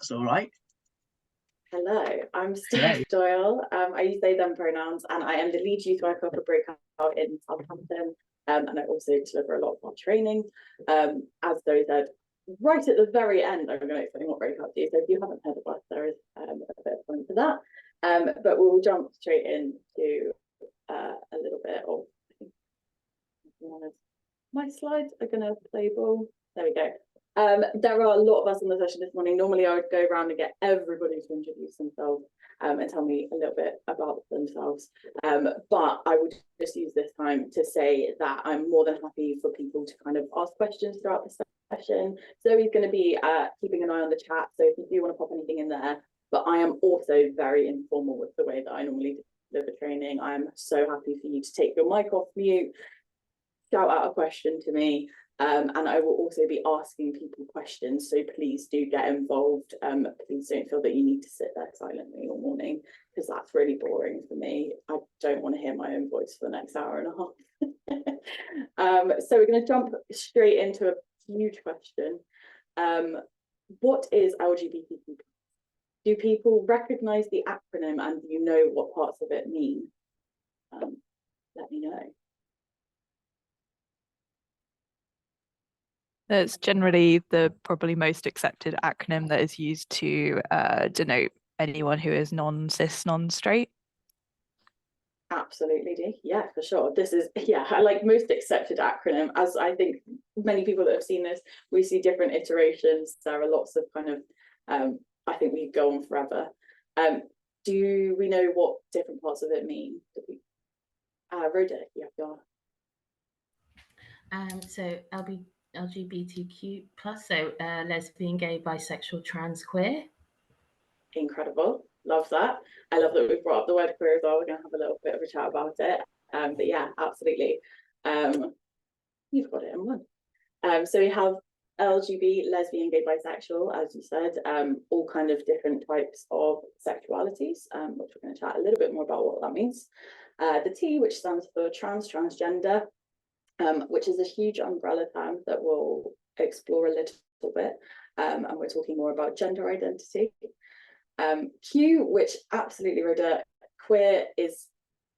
that's all right. Hello, I'm Steph Doyle. I use they, them pronouns, and I am the lead youth worker for Breakout in Southampton. And I also deliver a lot of our training. As Zoe said, right at the very end, I'm going to explain what Breakout do. So if you haven't heard of us, there is a bit of fun for that. But we'll jump straight into a little bit of, I think my slides are going to play ball. There we go. There are a lot of us on the session this morning. Normally I would go around and get everybody to introduce themselves and tell me a little bit about themselves. But I would just use this time to say that I'm more than happy for people to kind of ask questions throughout the session. Zoe's going to be keeping an eye on the chat, so if you do want to pop anything in there. But I am also very informal with the way that I normally deliver training. I'm so happy for you to take your mic off mute, shout out a question to me. And I will also be asking people questions, so please do get involved. Please don't feel that you need to sit there silently all morning, because that's really boring for me. I don't want to hear my own voice for the next hour and a half. So we're going to jump straight into a huge question. What is LGBTQ? Do people recognise the acronym, and do you know what parts of it mean? Let me know. It's generally the probably most accepted acronym that is used to denote anyone who is non-cis, non-straight. Absolutely, yeah, for sure. This is, yeah, I like most accepted acronym, as I think many people that have seen this, we see different iterations. There are lots of kind of, I think we could go on forever. Do we know what different parts of it mean? Rhoda, yeah, go on. So LGBTQ plus, so lesbian, gay, bisexual, trans, queer. Incredible, love that. I love that we've brought up the word queer as well. We're going to have a little bit of a chat about it. But yeah, absolutely. You've got it in one. So we have LGBT, lesbian, gay, bisexual, as you said, all kind of different types of sexualities, which we're going to chat a little bit more about what that means. The T, which stands for trans, transgender, which is a huge umbrella term that we'll explore a little bit, and we're talking more about gender identity. Q, which absolutely, Rhoda, queer is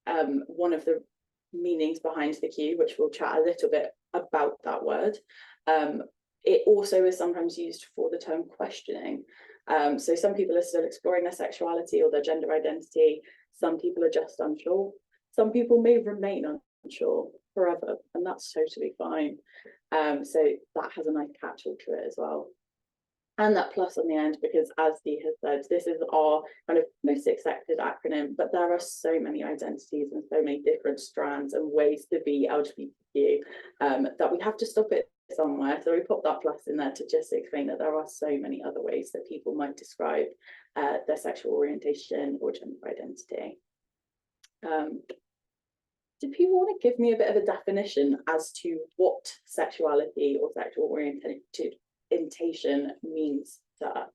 one of the meanings behind the Q, which we'll chat a little bit about that word. It also is sometimes used for the term questioning. So some people are still exploring their sexuality or their gender identity. Some people are just unsure. Some people may remain unsure forever, and that's totally fine. So that has a nice catch-all to it as well. And that plus on the end, because as Dee has said, this is our kind of most accepted acronym, but there are so many identities and so many different strands and ways to be LGBTQ that we have to stop it somewhere. So we put that plus in there to just explain that there are so many other ways that people might describe their sexual orientation or gender identity. Do people want to give me a bit of a definition as to what sexuality or sexual orientation means to us?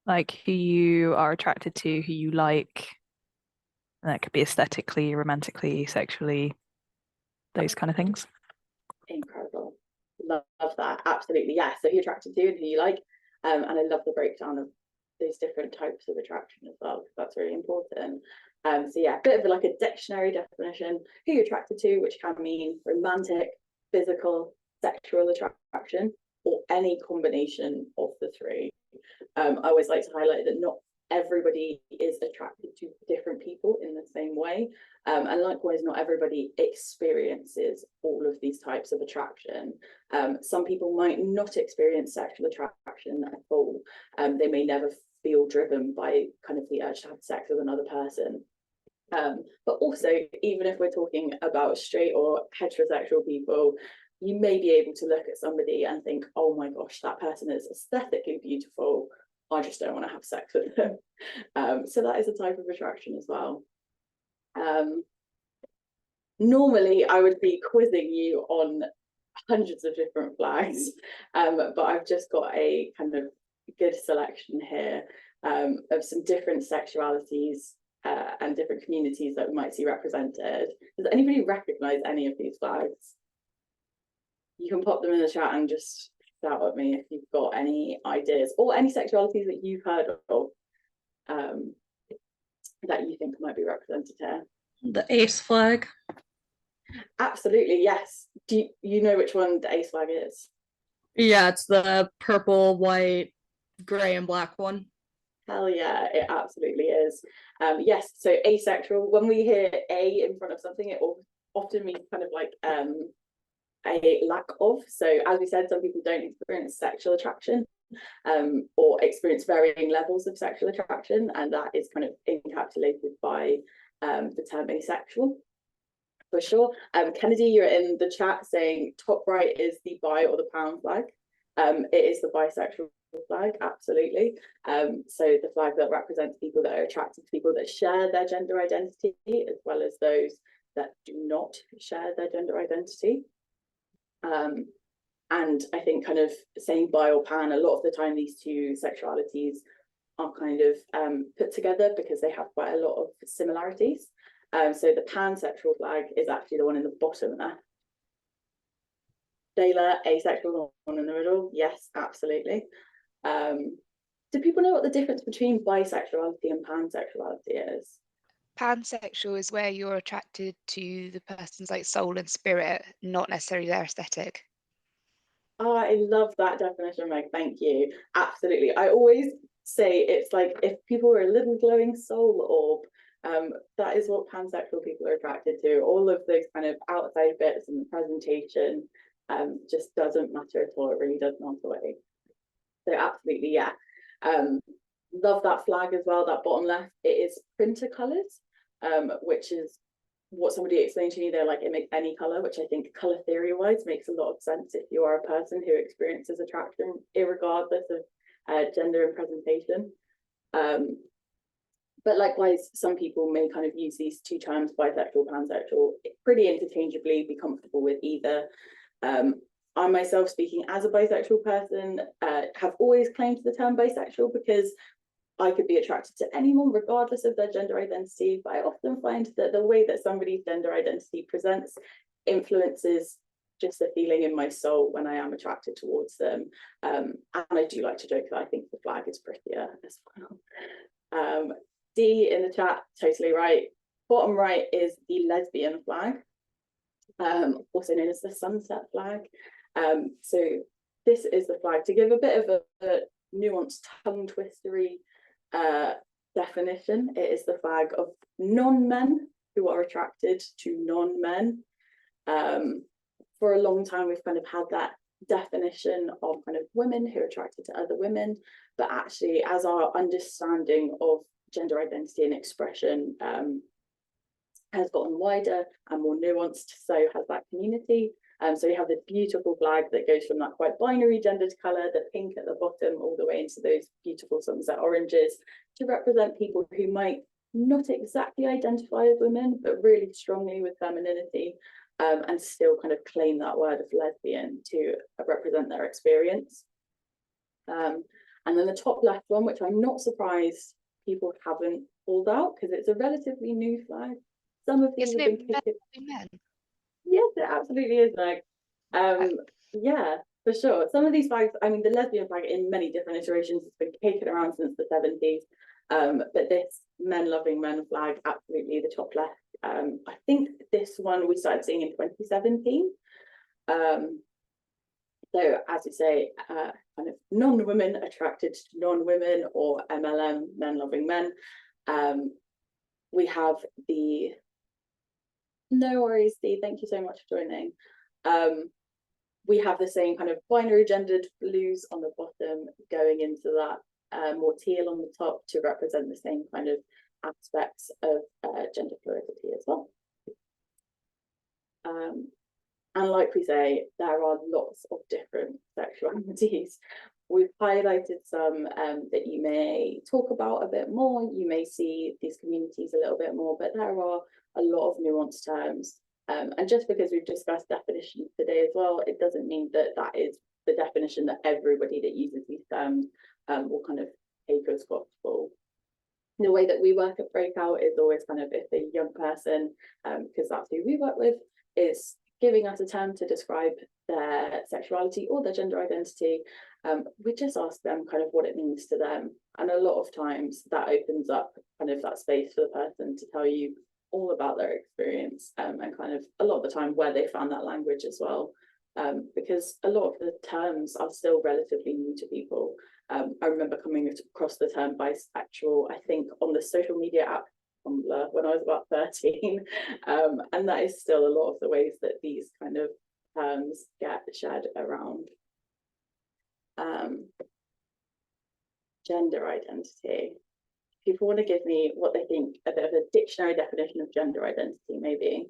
Like who you are attracted to, who you like. And that could be aesthetically, romantically, sexually, those kind of things. Incredible. Love that. Absolutely. Yeah. So who you're attracted to and who you like. And I love the breakdown of those different types of attraction as well, because that's really important. So yeah, a bit of like a dictionary definition: who you're attracted to, which can mean romantic, physical, sexual attraction, or any combination of the three. I always like to highlight that not everybody is attracted to different people in the same way, and likewise not everybody experiences all of these types of attraction. Some people might not experience sexual attraction at all. They may never feel driven by kind of the urge to have sex with another person. But also, even if we're talking about straight or heterosexual people, you may be able to look at somebody and think, oh my gosh, that person is aesthetically beautiful, I just don't want to have sex with them. So that is a type of attraction as well. Normally I would be quizzing you on hundreds of different flags, but I've just got a kind of good selection here of some different sexualities and different communities that we might see represented. Does anybody recognise any of these flags? You can pop them in the chat and just shout at me if you've got any ideas or any sexualities that you've heard of that you think might be represented here. The ace flag. Absolutely, yes. Do you know which one the ace flag is? Yeah, it's the purple, white, gray, and black one. Hell yeah, it absolutely is. Yes, so asexual, when we hear A in front of something, it often means kind of like a lack of. So as we said, some people don't experience sexual attraction or experience varying levels of sexual attraction, and that is kind of encapsulated by the term asexual. For sure. Kennedy, you're in the chat saying top right is the bi or the pound flag. It is the bisexual flag, absolutely. So the flag that represents people that are attracted to people that share their gender identity, as well as those that do not share their gender identity. And I think kind of saying bi or pan, a lot of the time these two sexualities are kind of put together because they have quite a lot of similarities. So the pansexual flag is actually the one in the bottom there. Dayla, asexual, one in the middle. Yes, absolutely. Do people know what the difference between bisexuality and pansexuality is? Pansexual is where you're attracted to the person's like soul and spirit, not necessarily their aesthetic. Oh, I love that definition, Meg. Thank you. Absolutely. I always say it's like if people were a little glowing soul orb, that is what pansexual people are attracted to. All of those kind of outside bits and the presentation just doesn't matter at all. It really does not away. So absolutely, yeah. Love that flag as well, that bottom left. It is printer colours, which is what somebody explained to me. They're like, it makes any colour, which I think colour theory wise makes a lot of sense if you are a person who experiences attraction irregardless of gender and presentation. But likewise, some people may kind of use these two terms, bisexual, pansexual, pretty interchangeably, be comfortable with either. I myself, speaking as a bisexual person, have always claimed the term bisexual because I could be attracted to anyone regardless of their gender identity, but I often find that the way that somebody's gender identity presents influences just the feeling in my soul when I am attracted towards them. And I do like to joke that I think the flag is prettier as well. D in the chat, totally right. Bottom right is the lesbian flag, also known as the sunset flag. So this is the flag, to give a bit of a nuanced tongue twistery definition. It is the flag of non-men who are attracted to non-men. For a long time, we've kind of had that definition of kind of women who are attracted to other women, but actually as our understanding of gender identity and expression has gotten wider and more nuanced, so has that community. So we have this beautiful flag that goes from that quite binary gendered colour, the pink at the bottom, all the way into those beautiful sunset oranges, to represent people who might not exactly identify as women, but really strongly with femininity, and still kind of claim that word of lesbian to represent their experience. And then the top left one, which I'm not surprised people haven't pulled out because it's a relatively new flag. Some of these Isn't have it been men? Yes, it absolutely is, Meg. Yeah, for sure. Some of these flags, I mean, the lesbian flag in many different iterations has been kicking around since the 70s. But this men loving men flag, absolutely the top left. I think this one we started seeing in 2017. So as you say, kind of non-women attracted to non-women, or MLM, men loving men. We have the, no worries, Steve, thank you so much for joining. We have the same kind of binary gendered blues on the bottom going into that more teal on the top to represent the same kind of aspects of gender fluidity as well. And like we say, there are lots of different sexualities. We've highlighted some that you may talk about a bit more. You may see these communities a little bit more, but there are a lot of nuanced terms. And just because we've discussed definitions today as well, it doesn't mean that that is the definition that everybody that uses these terms will kind of take as gospel. The way that we work at Breakout is always kind of, if a young person, because that's who we work with, is giving us a term to describe their sexuality or their gender identity, we just ask them kind of what it means to them. And a lot of times that opens up kind of that space for the person to tell you all about their experience, and kind of a lot of the time where they found that language as well, because a lot of the terms are still relatively new to people. I remember coming across the term bisexual, I think, on the social media app Tumblr when I was about 13, and that is still a lot of the ways that these kind of terms get shared around. Gender identity. People want to give me what they think a bit of a dictionary definition of gender identity, maybe.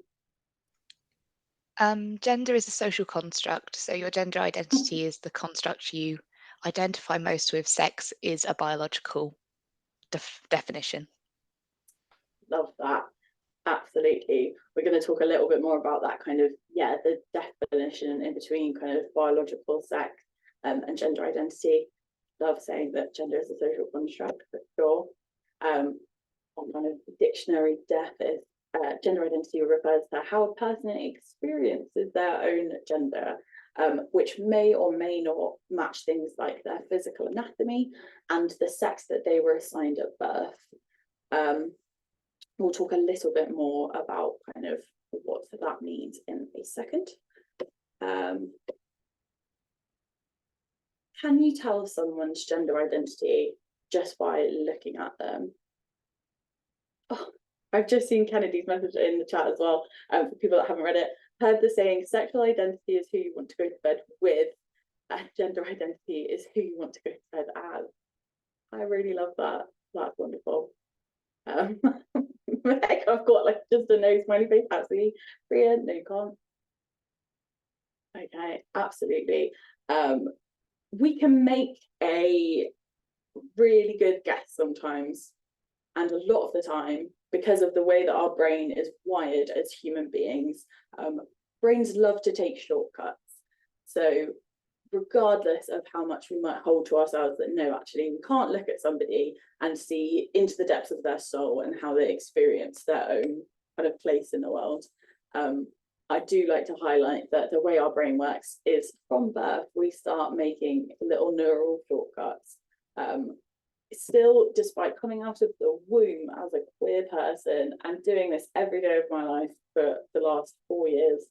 Gender is a social construct. So your gender identity is the construct you identify most with. Sex is a biological definition. Love that. Absolutely. We're going to talk a little bit more about that kind of, yeah, the definition in between kind of biological sex and gender identity. Love saying that gender is a social construct, for sure. On kind of dictionary def is gender identity refers to how a person experiences their own gender, which may or may not match things like their physical anatomy and the sex that they were assigned at birth. We'll talk a little bit more about kind of what that means in a second. Can you tell someone's gender identity just by looking at them? Oh, I've just seen Kennedy's message in the chat as well. For people that haven't read it, heard the saying, sexual identity is who you want to go to bed with, and gender identity is who you want to go to bed as. I really love that. That's wonderful. I've got like just a no smiley face. Absolutely, Priya, no, you can't. Okay, absolutely. We can make a really good guess sometimes, and a lot of the time, because of the way that our brain is wired as human beings, brains love to take shortcuts. So regardless of how much we might hold to ourselves that no, actually we can't look at somebody and see into the depths of their soul and how they experience their own kind of place in the world, I do like to highlight that the way our brain works is from birth we start making little neural shortcuts. Still, despite coming out of the womb as a queer person and doing this every day of my life for the last 4 years,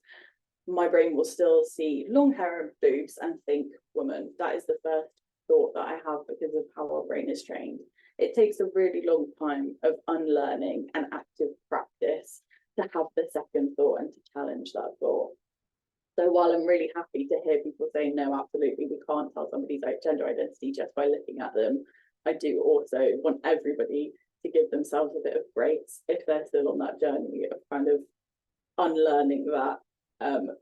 my brain will still see long hair and boobs and think woman. That is the first thought that I have because of how our brain is trained. It takes a really long time of unlearning and active practice to have the second thought and to challenge that thought. So while I'm really happy to hear people say, no, absolutely, we can't tell somebody's gender identity just by looking at them, I do also want everybody to give themselves a bit of grace if they're still on that journey of kind of unlearning that,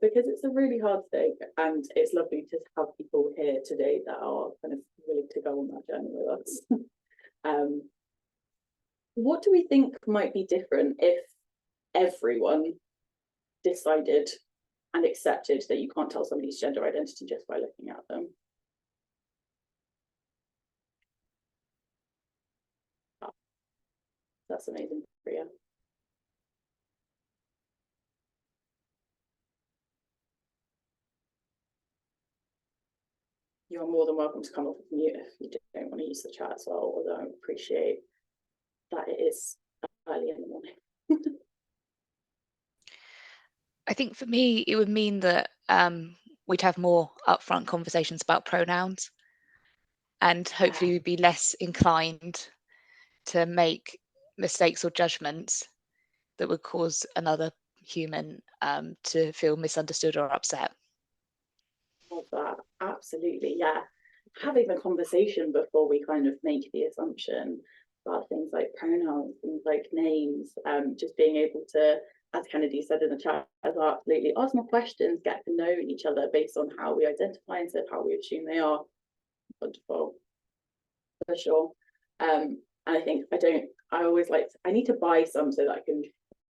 because it's a really hard thing, and it's lovely to have people here today that are kind of willing to go on that journey with us. What do we think might be different if everyone decided and accepted that you can't tell somebody's gender identity just by looking at them? Oh, that's amazing, Priya. You're more than welcome to come off of mute if you don't want to use the chat as well, although I appreciate that it is early in the morning. I think for me, it would mean that we'd have more upfront conversations about pronouns, and hopefully we'd be less inclined to make mistakes or judgments that would cause another human to feel misunderstood or upset. Love that. Absolutely, yeah. Having the conversation before we kind of make the assumption about things like pronouns, things like names, just being able to, as Kennedy said in the chat, as well, absolutely ask more questions, get to know each other based on how we identify instead of how we assume they are. Wonderful, for sure. And I think I always like I need to buy some so that I can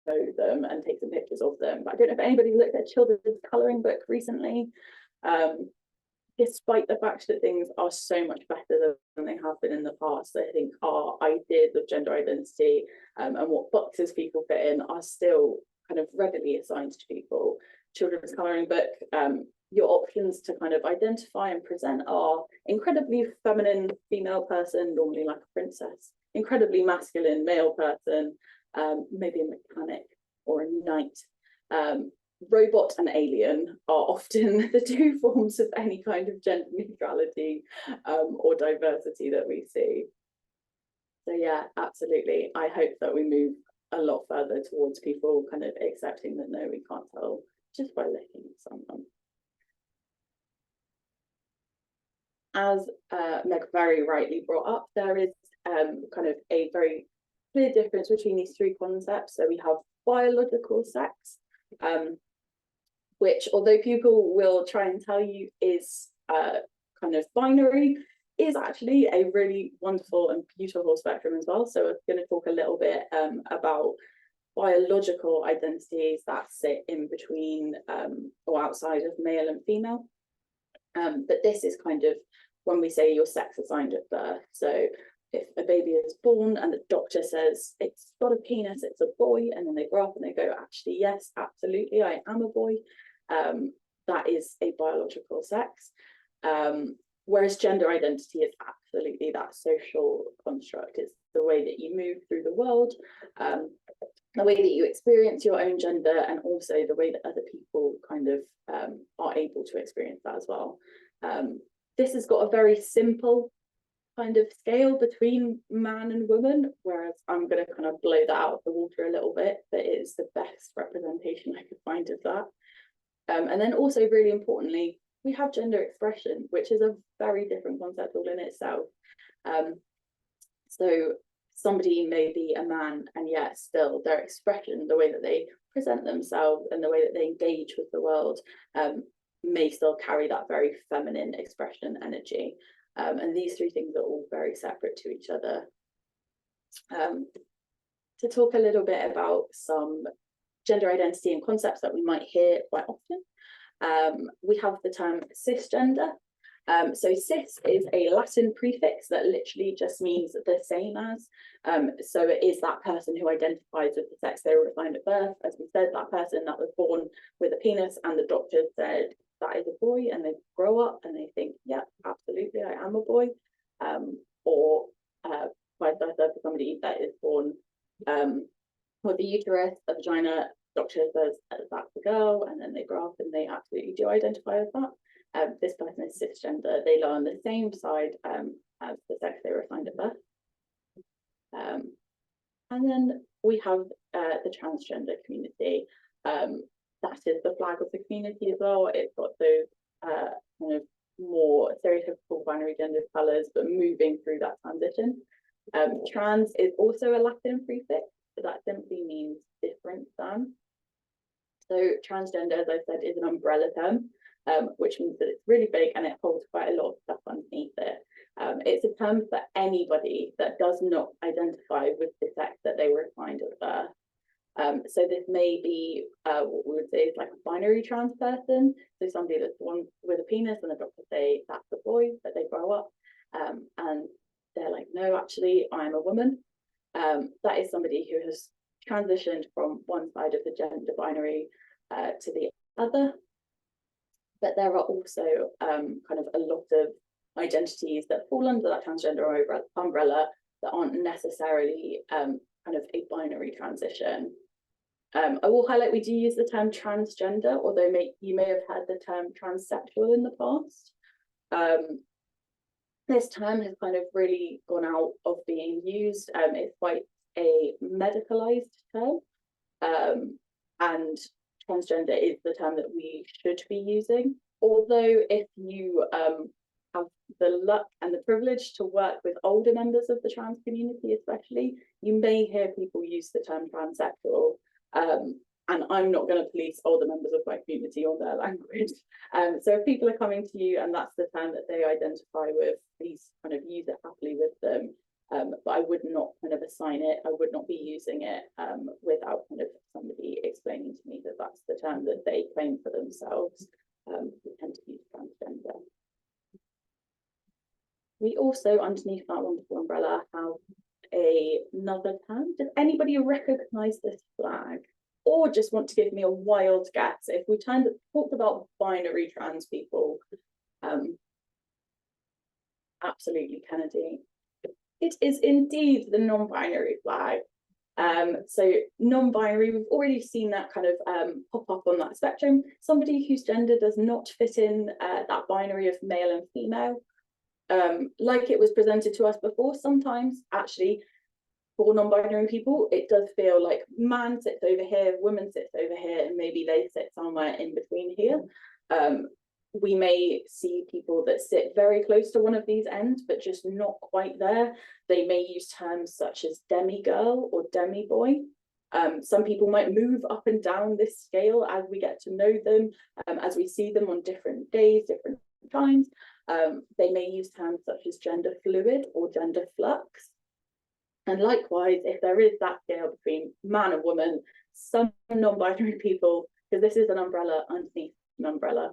show them and take some pictures of them, but I don't know if anybody looked at children's colouring book recently. despite the fact that things are so much better than they have been in the past, I think our ideas of gender identity and what boxes people fit in are still kind of readily assigned to people. Children's colouring book, your options to kind of identify and present are incredibly feminine female person, normally like a princess, incredibly masculine male person, maybe a mechanic or a knight. Robot and alien are often the two forms of any kind of gender neutrality or diversity that we see. So yeah, absolutely. I hope that we move a lot further towards people kind of accepting that no, we can't tell just by looking at someone. As Meg very rightly brought up, there is kind of a very clear difference between these three concepts. So we have biological sex, which, although people will try and tell you is kind of binary, is actually a really wonderful and beautiful spectrum as well. So we're going to talk a little bit about biological identities that sit in between or outside of male and female. But this is kind of when we say your sex assigned at birth. So if a baby is born and the doctor says it's got a penis, it's a boy, and then they grow up and they go, actually, yes, absolutely, I am a boy. That is a biological sex. Whereas gender identity is absolutely that social construct. It's the way that you move through the world, the way that you experience your own gender, and also the way that other people kind of are able to experience that as well. This has got a very simple kind of scale between man and woman, whereas I'm going to kind of blow that out of the water a little bit, but it is the best representation I could find of that. And then also, really importantly, we have gender expression, which is a very different concept all in itself. So somebody may be a man, and yet still their expression, the way that they present themselves and the way that they engage with the world may still carry that very feminine expression energy. And these three things are all very separate to each other. To talk a little bit about some gender identity and concepts that we might hear quite often, we have the term cisgender. So cis is a Latin prefix that literally just means the same as. So it is that person who identifies with the sex they were assigned at birth. As we said, that person that was born with a penis and the doctor said that is a boy, and they grow up and they think, yeah, absolutely, I am a boy. Or vice versa, for somebody that is born with a uterus, a vagina, doctor says that's a girl, and then they grow up and they absolutely do identify as that. This person is cisgender. They lie on the same side as the sex they were assigned at birth. And then we have the transgender community. That is the flag of the community as well. It's got those kind of more stereotypical binary gender colours, but moving through that transition. Trans is also a Latin prefix, so that simply means different than. So transgender, as I said, is an umbrella term, which means that it's really big and it holds quite a lot of stuff underneath it. It's a term for anybody that does not identify with the sex that they were assigned at birth. So this may be what we would say is like a binary trans person. So somebody that's born with a penis and the doctor say that's a boy, but they grow up and they're like, no, actually, I'm a woman. That is somebody who has transitioned from one side of the gender binary to the other. But there are also kind of a lot of identities that fall under that transgender umbrella that aren't necessarily kind of a binary transition. I will highlight we do use the term transgender, although you may have heard the term transsexual in the past. This term has kind of really gone out of being used. It's quite a medicalized term, and transgender is the term that we should be using. Although if you have the luck and the privilege to work with older members of the trans community especially, you may hear people use the term transsexual. And I'm not going to police older members of my community on their language. So if people are coming to you and that's the term that they identify with, please kind of use it happily with them. But I would not kind of assign it. I would not be using it without kind of somebody explaining to me that that's the term that they claim for themselves. We tend to use transgender. We also, underneath that wonderful umbrella, have another term. Does anybody recognise this flag? Or just want to give me a wild guess? If we talked about binary trans people, absolutely, Kennedy. It is indeed the non-binary flag. So non-binary, we've already seen that kind of pop up on that spectrum. Somebody whose gender does not fit in that binary of male and female. Like it was presented to us before, sometimes actually for non-binary people, it does feel like man sits over here, woman sits over here, and maybe they sit somewhere in between here. We may see people that sit very close to one of these ends, but just not quite there. They may use terms such as demi-girl or demi-boy. Some people might move up and down this scale as we get to know them, as we see them on different days, different times. They may use terms such as gender fluid or gender flux. And likewise, if there is that scale between man and woman, some non-binary people, because this is an umbrella underneath an umbrella,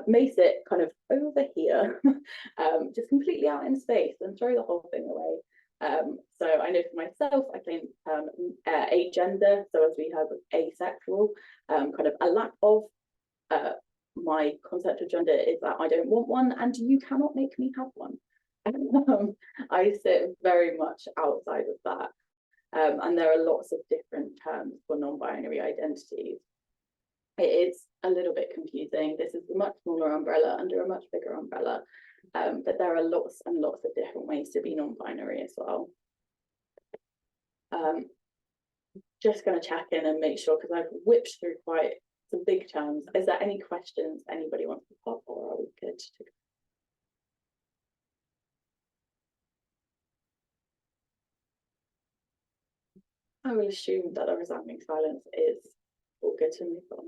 may sit kind of over here, just completely out in space and throw the whole thing away. So I know for myself, I claim agender, so as we have asexual, kind of a lack of my concept of gender is that I don't want one, and you cannot make me have one. I sit very much outside of that, and there are lots of different terms for non-binary identities. It is a little bit confusing. This is a much smaller umbrella under a much bigger umbrella, but there are lots and lots of different ways to be non-binary as well. Just going to check in and make sure, because I've whipped through quite some big terms. Is there any questions anybody wants to pop, or are we good to go? I will assume that a resounding silence is all good to move on.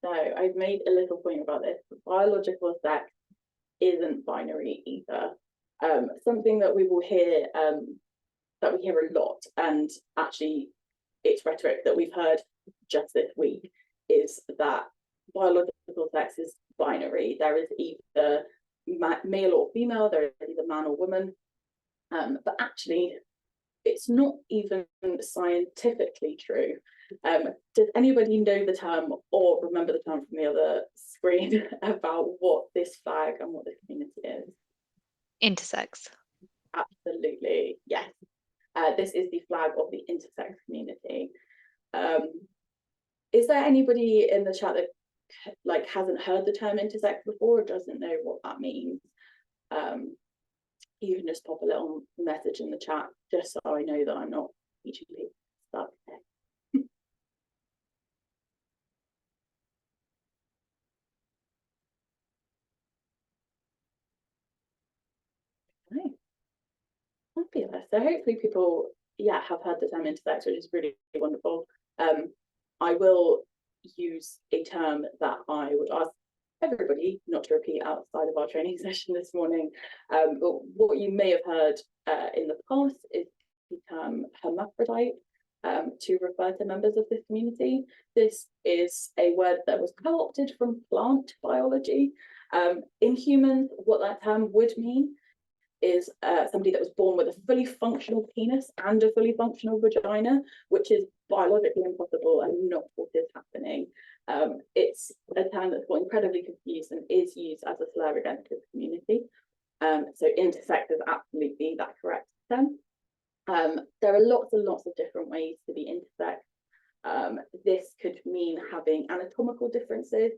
So I've made a little point about this. Biological sex isn't binary either. Something that we will hear, that we hear a lot, and actually it's rhetoric that we've heard just this week, is that biological sex is binary. There is either male or female, there is either man or woman, but actually it's not even scientifically true. Does anybody know the term or remember the term from the other screen about what this flag and what this community is? Intersex. Absolutely, yes. This is the flag of the intersex community. Is there anybody in the chat that hasn't heard the term intersex before or doesn't know what that means? You can just pop a little message in the chat just so I know that I'm not teaching people stuff. Okay. Fabulous. So hopefully people, have heard the term intersex, which is really wonderful. I will use a term that I would ask everybody not to repeat outside of our training session this morning. But what you may have heard in the past is the term hermaphrodite to refer to members of this community. This is a word that was co-opted from plant biology. In humans, what that term would mean is somebody that was born with a fully functional penis and a fully functional vagina, which is biologically impossible and not what is happening. It's a term that's got incredibly confused and is used as a slur against this community. So intersex is absolutely that correct term. There are lots and lots of different ways to be intersex. This could mean having anatomical differences.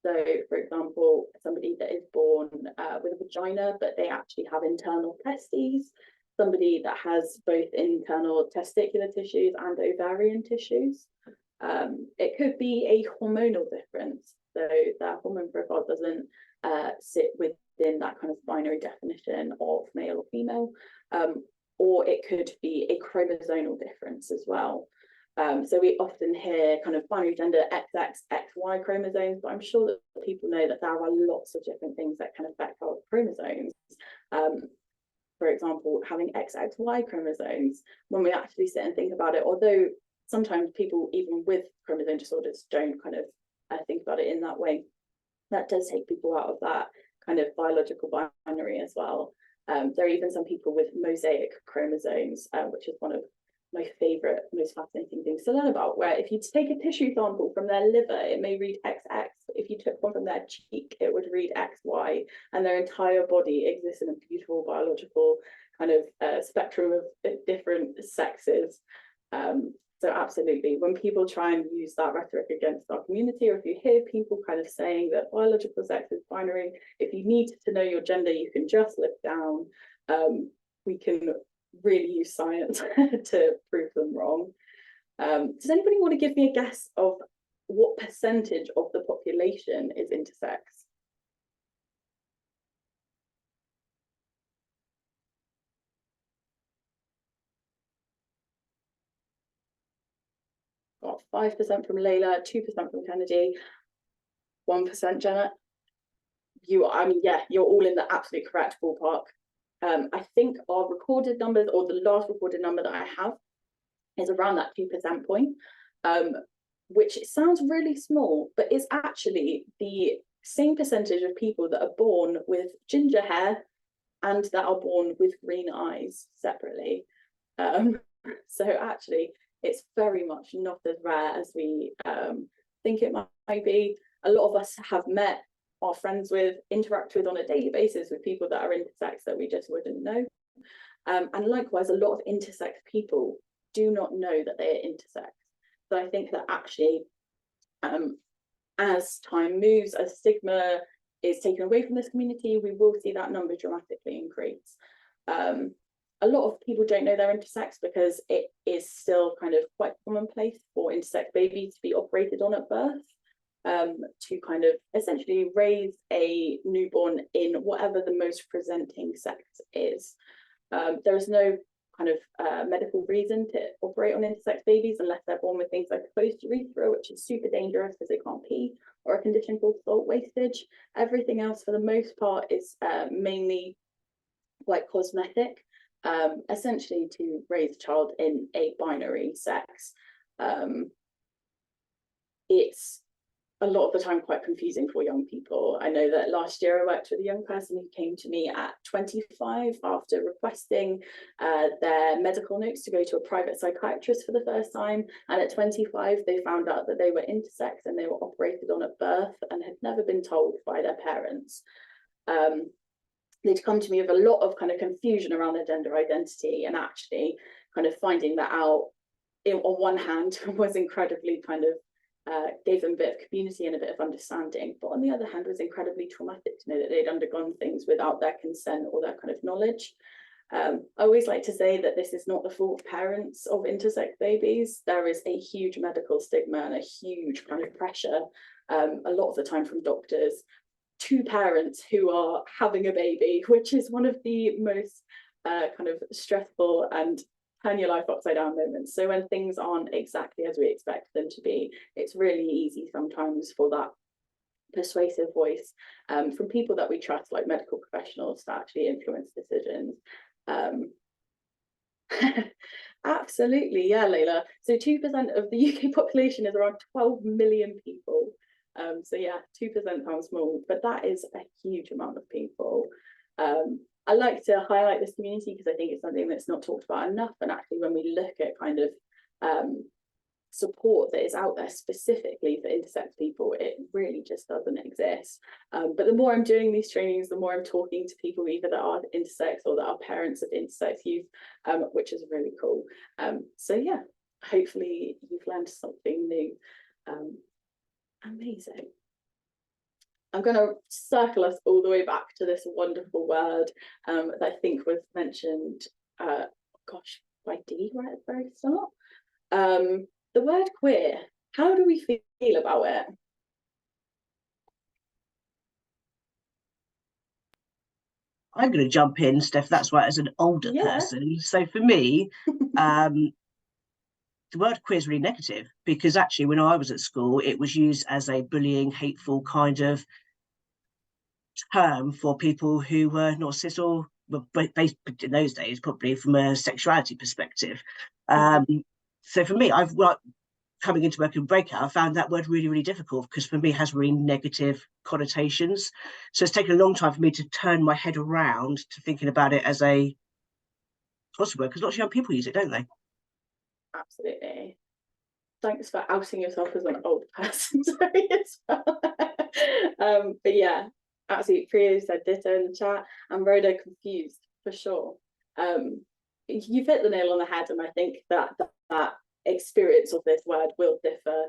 So, for example, somebody that is born with a vagina, but they actually have internal testes. Somebody that has both internal testicular tissues and ovarian tissues. It could be a hormonal difference. So their hormone profile doesn't sit within that kind of binary definition of male or female. Or it could be a chromosomal difference as well. So we often hear kind of binary gender XX, XY chromosomes, but I'm sure that people know that there are lots of different things that can affect our chromosomes. For example, having XXY chromosomes, when we actually sit and think about it, although sometimes people, even with chromosome disorders, don't kind of think about it in that way, that does take people out of that kind of biological binary as well. There are even some people with mosaic chromosomes, which is one of my favourite, most fascinating things to learn about, where if you take a tissue sample from their liver, it may read XX, but if you took one from their cheek, it would read XY, and their entire body exists in a beautiful biological kind of spectrum of different sexes. So absolutely, when people try and use that rhetoric against our community, or if you hear people kind of saying that biological sex is binary, if you need to know your gender, you can just look down. We can really use science to prove them wrong. Does anybody want to give me a guess of what percentage of the population is intersex? Got 5% from Layla, 2% from Kennedy, 1% Janet. I mean, yeah, you're all in the absolute correct ballpark. I think our recorded numbers, or the last recorded number that I have, is around that 2% point, which sounds really small, but is actually the same percentage of people that are born with ginger hair and that are born with green eyes separately. So actually, it's very much not as rare as we think it might be. A lot of us have met, are friends with, interact with on a daily basis with people that are intersex that we just wouldn't know. And likewise, a lot of intersex people do not know that they are intersex. So I think that actually, as time moves, as stigma is taken away from this community, we will see that number dramatically increase. A lot of people don't know they're intersex because it is still kind of quite commonplace for intersex babies to be operated on at birth, to kind of essentially raise a newborn in whatever the most presenting sex is. There is no kind of medical reason to operate on intersex babies unless they're born with things like a closed urethra, which is super dangerous because they can't pee, or a condition called salt wastage. Everything else, for the most part, is mainly like cosmetic, essentially to raise a child in a binary sex. It's a lot of the time quite confusing for young people. I know that last year I worked with a young person who came to me at 25 after requesting their medical notes to go to a private psychiatrist for the first time, and at 25 they found out that they were intersex and they were operated on at birth and had never been told by their parents. They'd come to me with a lot of kind of confusion around their gender identity, and actually kind of finding that out on one hand was incredibly kind of gave them a bit of community and a bit of understanding, but on the other hand was incredibly traumatic to know that they'd undergone things without their consent or their kind of knowledge. I always like to say that this is not the fault of parents of intersex babies. There is a huge medical stigma and a huge kind of pressure, a lot of the time from doctors, to parents who are having a baby, which is one of the most kind of stressful and turn your life upside down moments. So when things aren't exactly as we expect them to be, it's really easy sometimes for that persuasive voice from people that we trust, like medical professionals, to actually influence decisions. Absolutely, yeah, Layla. So 2% of the UK population is around 12 million people. So yeah, 2% sounds small, but that is a huge amount of people. I like to highlight this community because I think it's something that's not talked about enough. And actually, when we look at kind of support that is out there specifically for intersex people, it really just doesn't exist. But the more I'm doing these trainings, the more I'm talking to people either that are intersex or that are parents of intersex youth, which is really cool. So yeah, hopefully you've learned something new. Amazing. I'm going to circle us all the way back to this wonderful word that I think was mentioned, gosh, by Dee right at the very start. The word queer, how do we feel about it? I'm going to jump in, Steph, that's right, as an older person. So for me, the word queer is really negative, because actually when I was at school, it was used as a bullying, hateful kind of term for people who were not cis or, based in those days, probably from a sexuality perspective. So for me, coming into work in Breakout, I found that word really, really difficult because for me it has really negative connotations. So it's taken a long time for me to turn my head around to thinking about it as a positive word, because lots of young people use it, don't they? Absolutely. Thanks for outing yourself as an old person, sorry, as well. But yeah, absolutely. Priya said ditto in the chat, and Rhoda confused for sure. You've hit the nail on the head, and I think that experience of this word will differ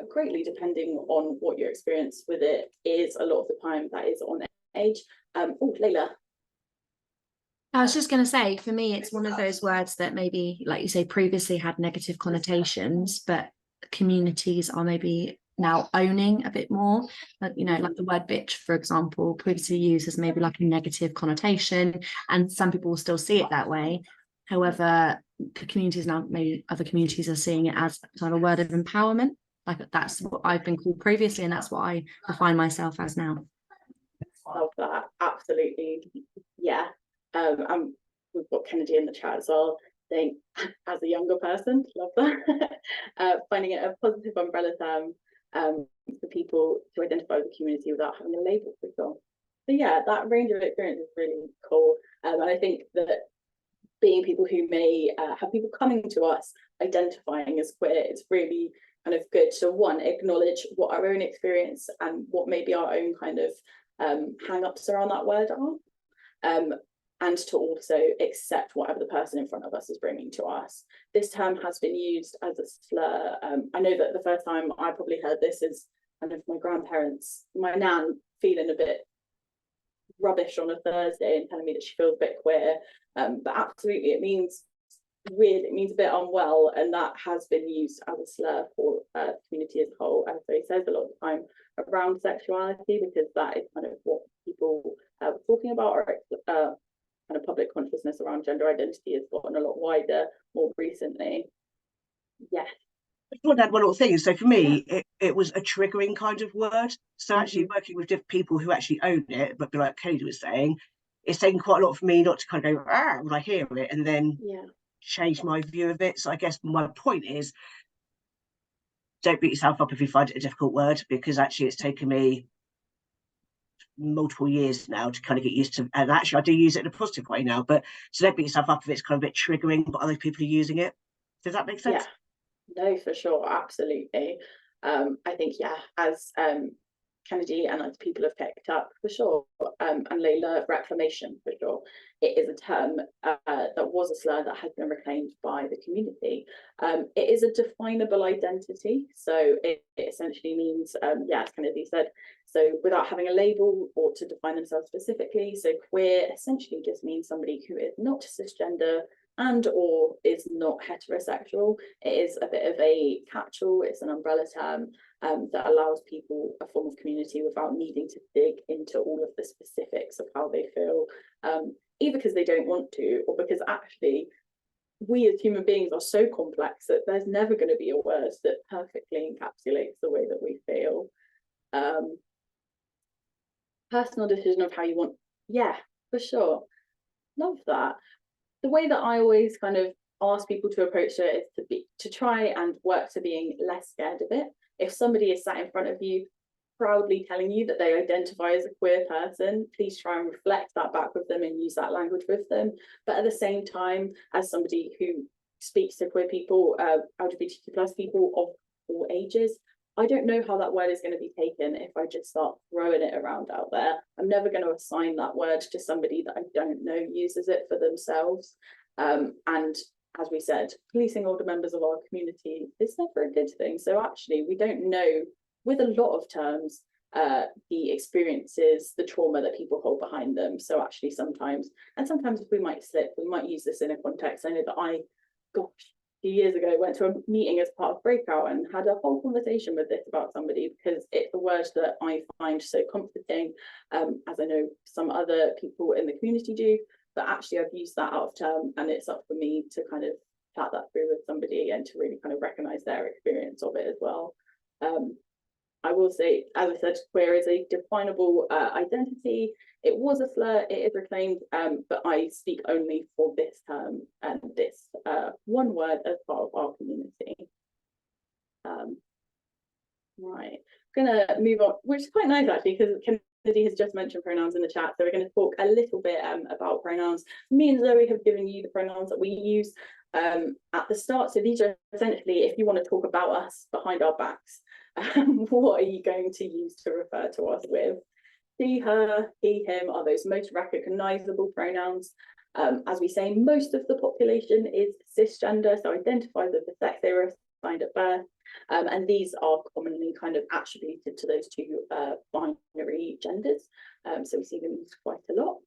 greatly depending on what your experience with it is. A lot of the time, that is on age. Oh, Layla. I was just going to say, for me, it's one of those words that maybe, like you say, previously had negative connotations, but communities are maybe now owning a bit more. Like, you know, like the word bitch, for example, previously used as maybe like a negative connotation, and some people will still see it that way. However, communities now, maybe other communities are seeing it as kind of a word of empowerment. Like that's what I've been called previously, and that's what I define myself as now. Love that, absolutely, yeah. And we've got Kennedy in the chat as well, saying, as a younger person, love that. Finding it a positive umbrella term for people to identify with the community without having a label for sure. So yeah, that range of experience is really cool. And I think that being people who may have people coming to us identifying as queer is really kind of good to, one, acknowledge what our own experience and what maybe our own kind of hang-ups around that word are. And to also accept whatever the person in front of us is bringing to us. This term has been used as a slur. I know that the first time I probably heard this is kind of my grandparents, my nan feeling a bit rubbish on a Thursday and telling me that she feels a bit queer. But absolutely, it means weird, it means a bit unwell, and that has been used as a slur for the community as a whole, as Zoe says, a lot of the time around sexuality, because that is kind of what people were talking about, or kind of public consciousness around gender identity has gotten a lot wider more recently. Yes. I just want to add one little thing. So for me, it was a triggering kind of word. So actually working with different people who actually own it, but like Katie was saying, it's taken quite a lot for me not to kind of go, when I hear it, and then change my view of it. So I guess my point is, don't beat yourself up if you find it a difficult word, because actually it's taken me multiple years now to kind of get used to, and actually I do use it in a positive way now, but so don't beat yourself up if it's kind of a bit triggering, but other people are using it. Does that make sense? No, for sure, absolutely. I think as Kennedy and other people have picked up for sure, and Layla, reclamation for sure. It is a term that was a slur that has been reclaimed by the community. It is a definable identity, so it essentially means, as Kennedy said, so without having a label or to define themselves specifically. So queer essentially just means somebody who is not cisgender and or is not heterosexual. It is a bit of a catch-all, it's an umbrella term that allows people a form of community without needing to dig into all of the specifics of how they feel, either because they don't want to, or because actually we as human beings are so complex that there's never going to be a word that perfectly encapsulates the way that we feel. Personal decision of how you want, for sure. Love that. The way that I always kind of ask people to approach it is to try and work to being less scared of it. If somebody is sat in front of you proudly telling you that they identify as a queer person, please try and reflect that back with them and use that language with them. But at the same time, as somebody who speaks to queer people, LGBTQ plus people of all ages, I don't know how that word is going to be taken if I just start throwing it around out there. I'm never going to assign that word to somebody that I don't know uses it for themselves. And as we said, policing older members of our community is never a good thing. So actually, we don't know, with a lot of terms, the experiences, the trauma that people hold behind them. So actually sometimes we might slip, we might use this in a context. I know that a few years ago, went to a meeting as part of Breakout and had a whole conversation with this about somebody, because it's a word that I find so comforting, as I know some other people in the community do, but actually I've used that out of term, and it's up for me to kind of chat that through with somebody and to really kind of recognise their experience of it as well. I will say, as I said, queer is a definable identity. It was a slur, it is reclaimed, but I speak only for this term and this one word as part of our community. Right, gonna move on, which is quite nice actually, because Kennedy has just mentioned pronouns in the chat, so we're going to talk a little bit about pronouns. Me and Zoe have given you the pronouns that we use at the start, so these are essentially if you want to talk about us behind our backs, what are you going to use to refer to us with? She, her, he, him are those most recognizable pronouns. As we say, most of the population is cisgender, so identifies with the sex they were assigned at birth. And these are commonly kind of attributed to those two binary genders. So we see them used quite a lot.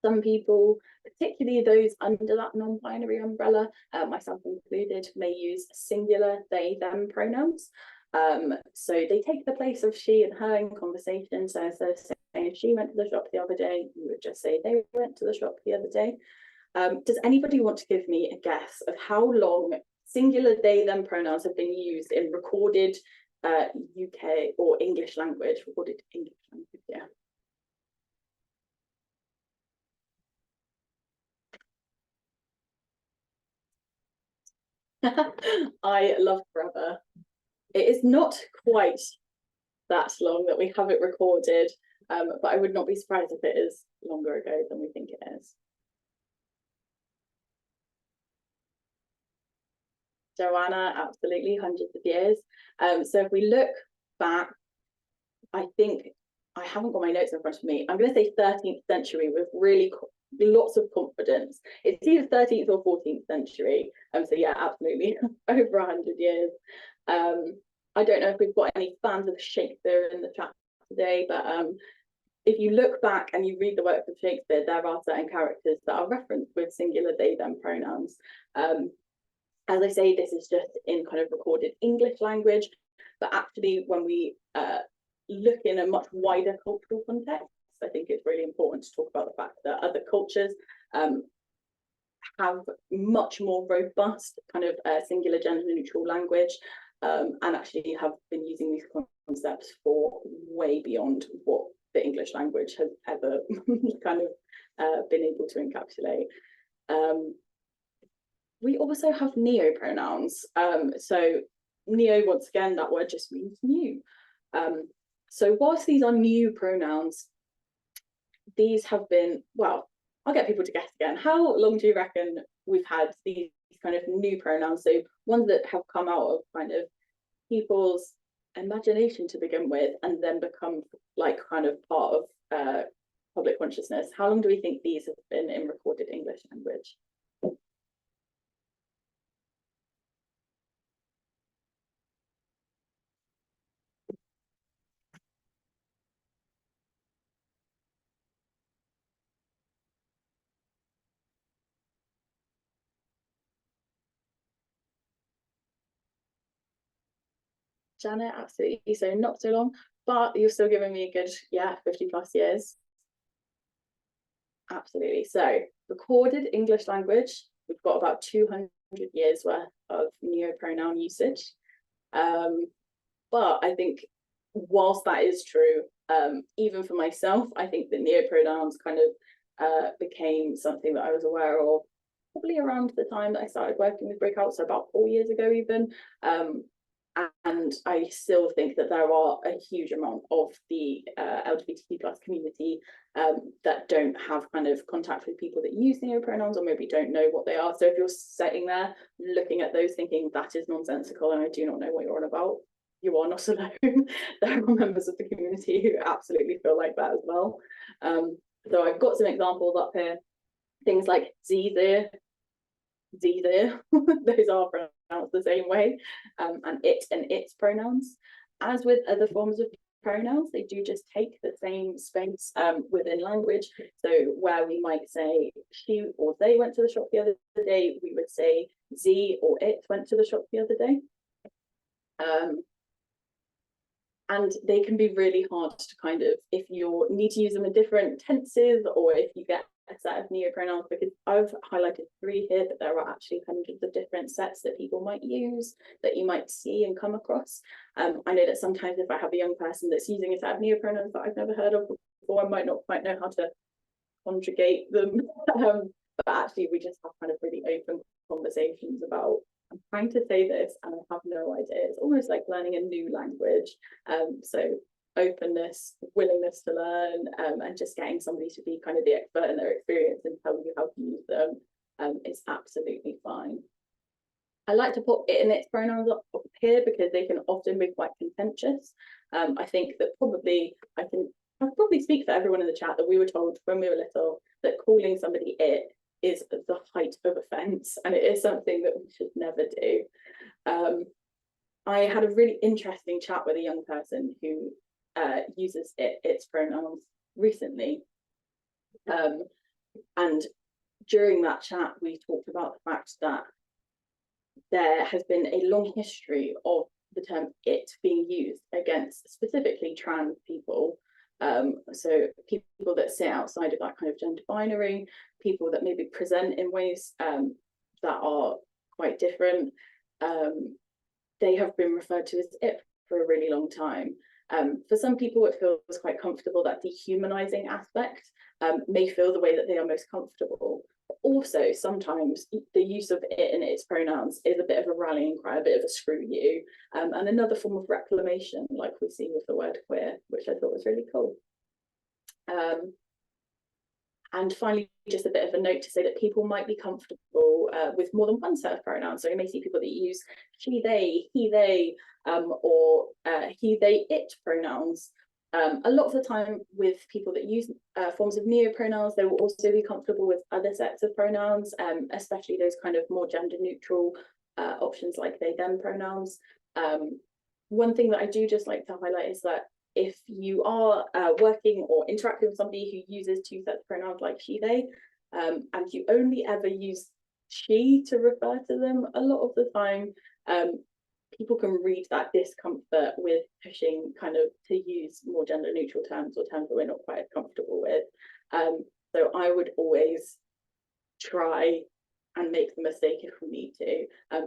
Some people, particularly those under that non-binary umbrella, myself included, may use singular they, them pronouns. So they take the place of she and her in conversation. So instead of saying if she went to the shop the other day, you would just say they went to the shop the other day. Does anybody want to give me a guess of how long singular they, them pronouns have been used in recorded UK or English language? Recorded English language, yeah. I love forever. It is not quite that long that we have it recorded, but I would not be surprised if it is longer ago than we think it is. Joanna, absolutely, hundreds of years. So if we look back, I think, I haven't got my notes in front of me, I'm going to say 13th century with really lots of confidence. It's either 13th or 14th century. So yeah, absolutely, over 100 years. I don't know if we've got any fans of Shakespeare in the chat today, but if you look back and you read the works of Shakespeare, there are certain characters that are referenced with singular they, them pronouns. As I say, this is just in kind of recorded English language, but actually when we look in a much wider cultural context, I think it's really important to talk about the fact that other cultures have much more robust kind of singular gender neutral language, and actually have been using these concepts for way beyond what the English language has ever kind of been able to encapsulate. We also have neo-pronouns. So neo, once again, that word just means new. So whilst these are new pronouns, these have been, well, I'll get people to guess again. How long do you reckon we've had these kind of new pronouns? So ones that have come out of kind of people's imagination to begin with, and then become like kind of part of public consciousness. How long do we think these have been in recorded English language? Janet, absolutely. So not so long, but you're still giving me a good, yeah, 50 plus years. Absolutely. So recorded English language, we've got about 200 years worth of neo-pronoun usage. But I think whilst that is true, even for myself, I think that neo-pronouns kind of became something that I was aware of probably around the time that I started working with Breakout, so about 4 years ago even. And I still think that there are a huge amount of the LGBTQ plus community that don't have kind of contact with people that use neo-pronouns, or maybe don't know what they are. So if you're sitting there looking at those thinking that is nonsensical and I do not know what you're on about, you are not alone. There are members of the community who absolutely feel like that as well. So I've got some examples up here. Things like Zither, those are pronounced the same way, and it and its pronouns. As with other forms of pronouns, they do just take the same space within language. So where we might say she or they went to the shop the other day, we would say sie or it went to the shop the other day. And they can be really hard to kind of, if you need to use them in different tenses, or if you get a set of neo-pronouns, because I've highlighted 3 here, but there are actually hundreds of different sets that people might use, that you might see and come across. I know that sometimes if I have a young person that's using a set of neo-pronouns that I've never heard of before, I might not quite know how to conjugate them. But actually we just have kind of really open conversations about I'm trying to say this and I have no idea. It's almost like learning a new language. So openness, willingness to learn, and just getting somebody to be kind of the expert in their experience and tell you how to use them is absolutely fine. I like to put it in its pronouns up here because they can often be quite contentious. I think that I probably speak for everyone in the chat that we were told when we were little that calling somebody it is the height of offence, and it is something that we should never do. I had a really interesting chat with a young person who uses its pronouns recently, and during that chat we talked about the fact that there has been a long history of the term it being used against specifically trans people. So people that sit outside of that kind of gender binary, people that maybe present in ways that are quite different. They have been referred to as it for a really long time. For some people, it feels quite comfortable. That dehumanizing aspect may feel the way that they are most comfortable. But also, sometimes the use of it and its pronouns is a bit of a rallying cry, a bit of a screw you, and another form of reclamation, like we see with the word queer, which I thought was really cool. And finally, just a bit of a note to say that people might be comfortable with more than one set of pronouns. So you may see people that use she, they, he, they, or he, they, it pronouns. A lot of the time with people that use forms of neopronouns, they will also be comfortable with other sets of pronouns, especially those kind of more gender neutral options like they, them pronouns. One thing that I do just like to highlight is that if you are working or interacting with somebody who uses two sets of pronouns like she, they, and you only ever use she to refer to them, a lot of the time people can read that discomfort with pushing kind of to use more gender neutral terms or terms that we're not quite as comfortable with. So I would always try and make the mistake if we need to.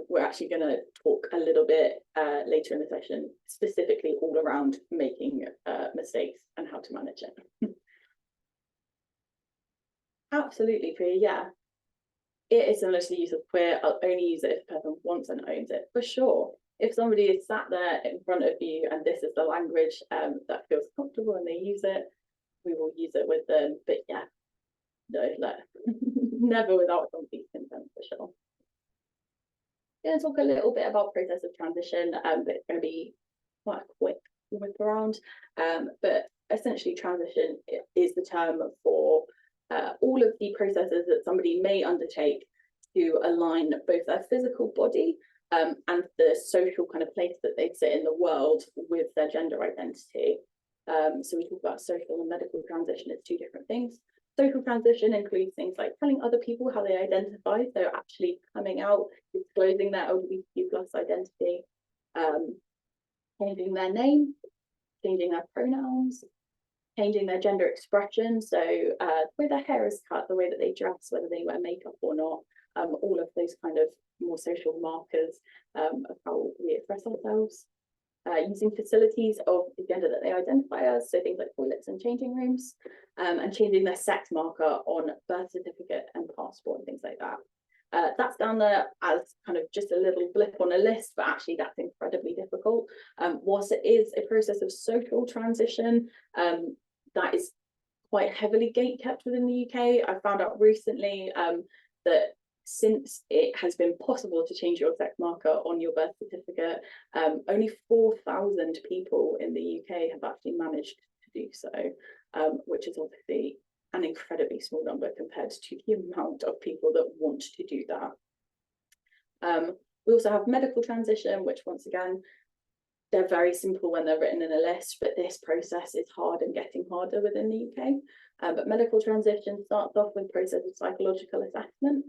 We're actually going to talk a little bit later in the session specifically all around making mistakes and how to manage it. Absolutely, Priya, yeah. It is similar to the use of queer. I'll only use it if the person wants and owns it, for sure. If somebody is sat there in front of you and this is the language that feels comfortable and they use it, we will use it with them. But yeah, no, never without somebody's consent, for sure. I'm going to talk a little bit about process of transition, but it's going to be quite a quick whip around. But essentially, transition is the term for all of the processes that somebody may undertake to align both their physical body and the social kind of place that they sit in the world with their gender identity. So we talk about social and medical transition as two different things. Social transition includes things like telling other people how they identify, so actually coming out, disclosing their LGBTQ+ identity, changing their name, changing their pronouns, changing their gender expression, so the way their hair is cut, the way that they dress, whether they wear makeup or not, all of those kind of more social markers of how we express ourselves. Using facilities of the gender that they identify as, so things like toilets and changing rooms, and changing their sex marker on birth certificate and passport and things like that. That's down there as kind of just a little blip on a list, but actually that's incredibly difficult. Whilst it is a process of social transition, that is quite heavily gate-kept within the UK. I found out recently that since it has been possible to change your sex marker on your birth certificate, only 4,000 people in the UK have actually managed to do so, which is obviously an incredibly small number compared to the amount of people that want to do that. We also have medical transition, which once again, they're very simple when they're written in a list, but this process is hard and getting harder within the UK. But medical transition starts off with process of psychological assessment.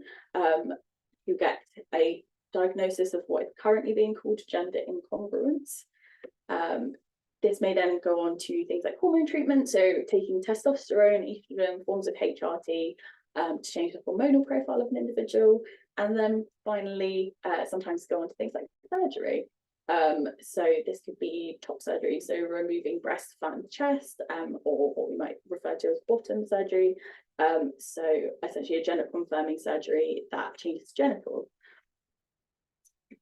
You get a diagnosis of what is currently being called gender incongruence. This may then go on to things like hormone treatment, so taking testosterone, estrogen, forms of HRT to change the hormonal profile of an individual, and then finally sometimes go on to things like surgery. So this could be top surgery, so removing breast, fat and chest, or what we might refer to as bottom surgery. So essentially a gender confirming surgery that changes genitals.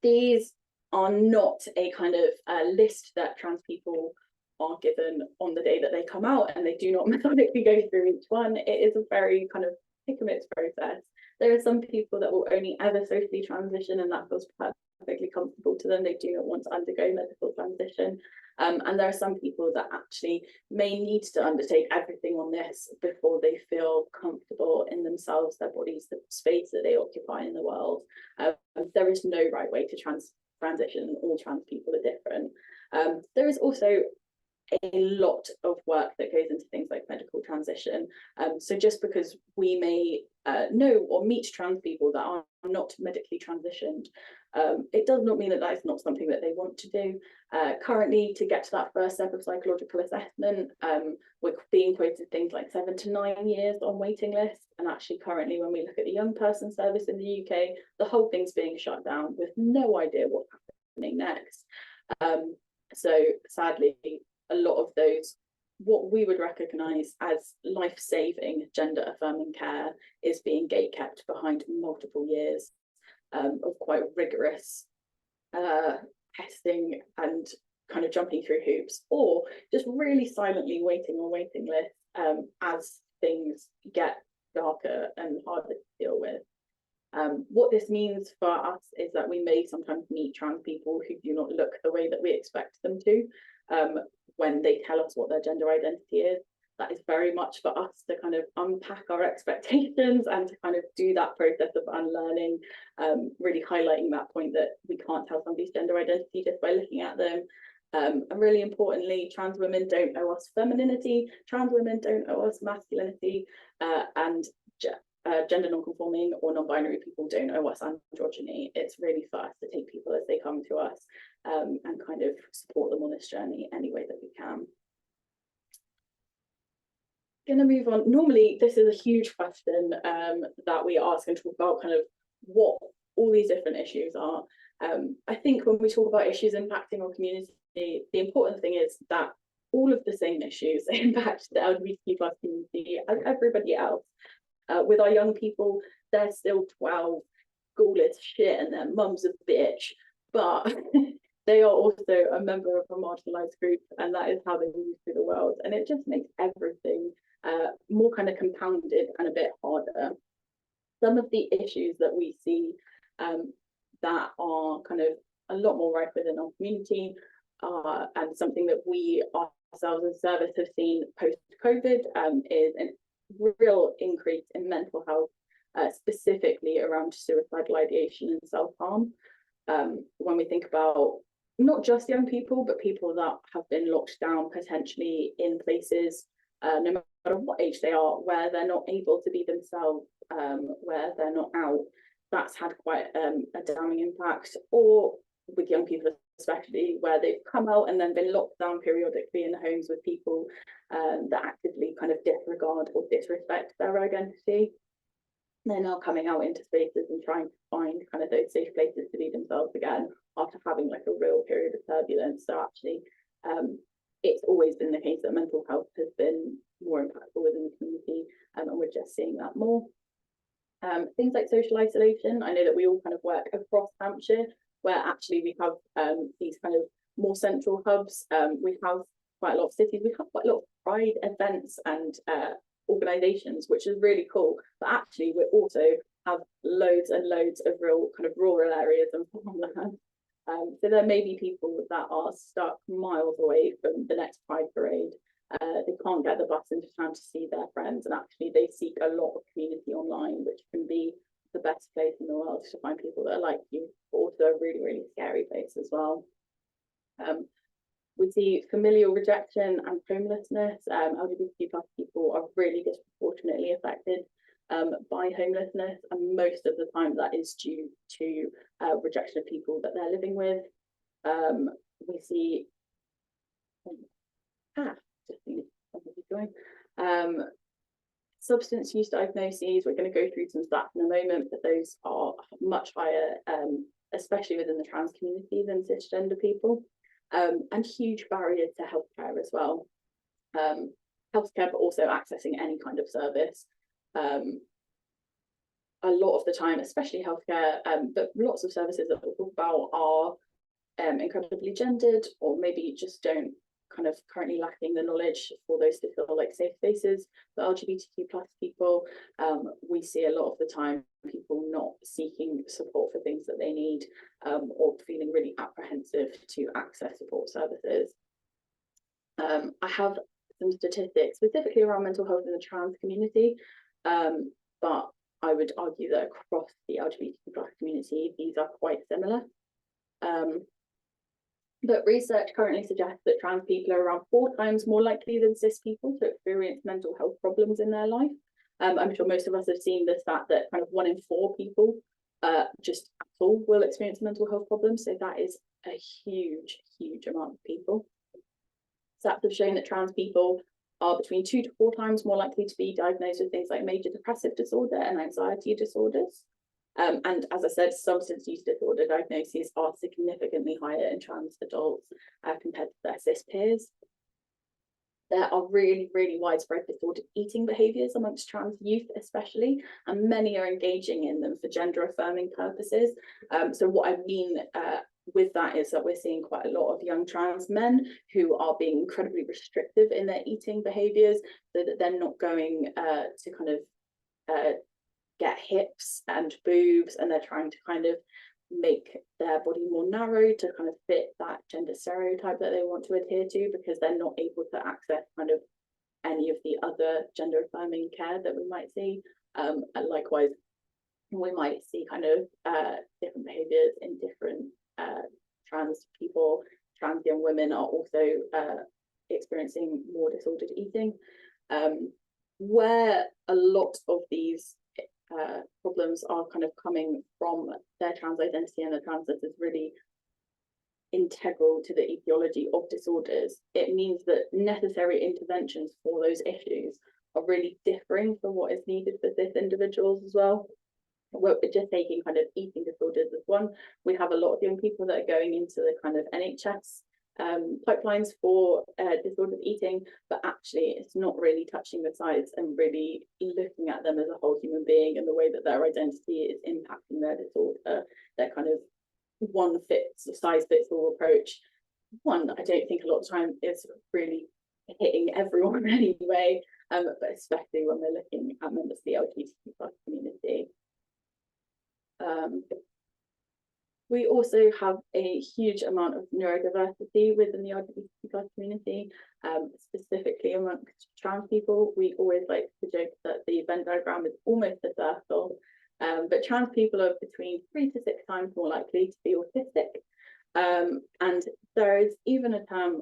These are not a kind of list that trans people are given on the day that they come out, and they do not methodically go through each one. It is a very kind of pick a mix process. There are some people that will only ever socially transition, and that feels perfectly comfortable to them. They do not want to undergo medical transition. And there are some people that actually may need to undertake everything on this before they feel comfortable in themselves, their bodies, the space that they occupy in the world. There is no right way to transition. All trans people are different. There is also a lot of work that goes into things like medical transition. So just because we may know or meet trans people that are not medically transitioned, it does not mean that that is not something that they want to do. Currently, to get to that first step of psychological assessment, we're being quoted things like 7 to 9 years on waiting lists. And actually currently, when we look at the young person service in the UK, the whole thing's being shut down with no idea what's happening next. So sadly, a lot of those, what we would recognise as life-saving gender-affirming care, is being gate-kept behind multiple years of quite rigorous testing and kind of jumping through hoops, or just really silently waiting on waiting lists as things get darker and harder to deal with. What this means for us is that we may sometimes meet trans people who do not look the way that we expect them to when they tell us what their gender identity is. That is very much for us to kind of unpack our expectations and to kind of do that process of unlearning, really highlighting that point that we can't tell somebody's gender identity just by looking at them. And really importantly, trans women don't owe us femininity, trans women don't owe us masculinity, and gender non-conforming or non-binary people don't owe us androgyny. It's really for us to take people as they come to us and kind of support them on this journey any way that we can. Going to move on. Normally, this is a huge question that we ask and talk about kind of what all these different issues are. I think when we talk about issues impacting our community, the important thing is that all of the same issues impact the LGBTQ+ community as everybody else. With our young people, they're still 12, school is shit and their mum's a bitch, but they are also a member of a marginalised group, and that is how they move through the world. And it just makes everything more kind of compounded and a bit harder. Some of the issues that we see that are kind of a lot more rife within our community and something that we ourselves as service have seen post-COVID is an real increase in mental health, specifically around suicidal ideation and self-harm. When we think about not just young people, but people that have been locked down potentially in places, no matter what age they are, where they're not able to be themselves, where they're not out, that's had quite a damning impact. Or with young people especially, where they've come out and then been locked down periodically in homes with people that actively kind of disregard or disrespect their identity. They're now coming out into spaces and trying to find kind of those safe places to be themselves again after having like a real period of turbulence. So actually, it's always been the case that mental health has been more impactful within the community, and we're just seeing that more. Things like social isolation. I know that we all kind of work across Hampshire, where actually we have these kind of more central hubs. We have quite a lot of cities. We have quite a lot of pride events and organisations, which is really cool. But actually, we also have loads and loads of real kind of rural areas and farmland. So there may be people that are stuck miles away from the next Pride parade. They can't get the bus into town to see their friends, and actually they seek a lot of community online, which can be the best place in the world to find people that are like you, but also a really, really scary place as well. We see familial rejection and homelessness. LGBTQ+ people are really disproportionately affected by homelessness, and most of the time that is due to rejection of people that they're living with. We see substance use diagnoses. We're going to go through some stats in a moment, but those are much higher, especially within the trans community, than cisgender people, and huge barriers to healthcare as well. Healthcare, but also accessing any kind of service. a lot of the time, especially healthcare, but lots of services that we'll talk about are incredibly gendered, or maybe just don't kind of currently lacking the knowledge for those to feel like safe spaces for LGBTQ plus people. We see a lot of the time people not seeking support for things that they need, or feeling really apprehensive to access support services. I have some statistics specifically around mental health in the trans community, but I would argue that across the LGBTQ plus community, these are quite similar. But research currently suggests that trans people are around 4 times more likely than cis people to experience mental health problems in their life. I'm sure most of us have seen the stat that kind of 1 in 4 people just at all will experience mental health problems. So that is a huge, huge amount of people. Stats have shown that trans people are between 2 to 4 times more likely to be diagnosed with things like major depressive disorder and anxiety disorders. And as I said, substance use disorder diagnoses are significantly higher in trans adults compared to their cis peers. There are really, really widespread disordered eating behaviours amongst trans youth especially, and many are engaging in them for gender affirming purposes. So what I mean with that is that we're seeing quite a lot of young trans men who are being incredibly restrictive in their eating behaviours, so that they're not going to kind of get hips and boobs, and they're trying to kind of make their body more narrow to kind of fit that gender stereotype that they want to adhere to, because they're not able to access kind of any of the other gender affirming care that we might see. And likewise, we might see kind of different behaviours in different trans people. Trans young women are also experiencing more disordered eating, where a lot of these problems are kind of coming from their trans identity, and the transness is really integral to the etiology of disorders. It means that necessary interventions for those issues are really differing from what is needed for cis individuals as well. We're just taking kind of eating disorders as one. We have a lot of young people that are going into the kind of NHS pipelines for disordered eating, but actually it's not really touching the sides and really looking at them as a whole human being and the way that their identity is impacting their disorder. That kind of one size fits all approach. One, I don't think a lot of time is really hitting everyone anyway, but especially when we're looking at members of the LGBTQ+ community. We also have a huge amount of neurodiversity within the LGBTQ+ community, specifically amongst trans people. We always like to joke that the Venn diagram is almost a circle, but trans people are between 3 to 6 times more likely to be autistic. And there is even a term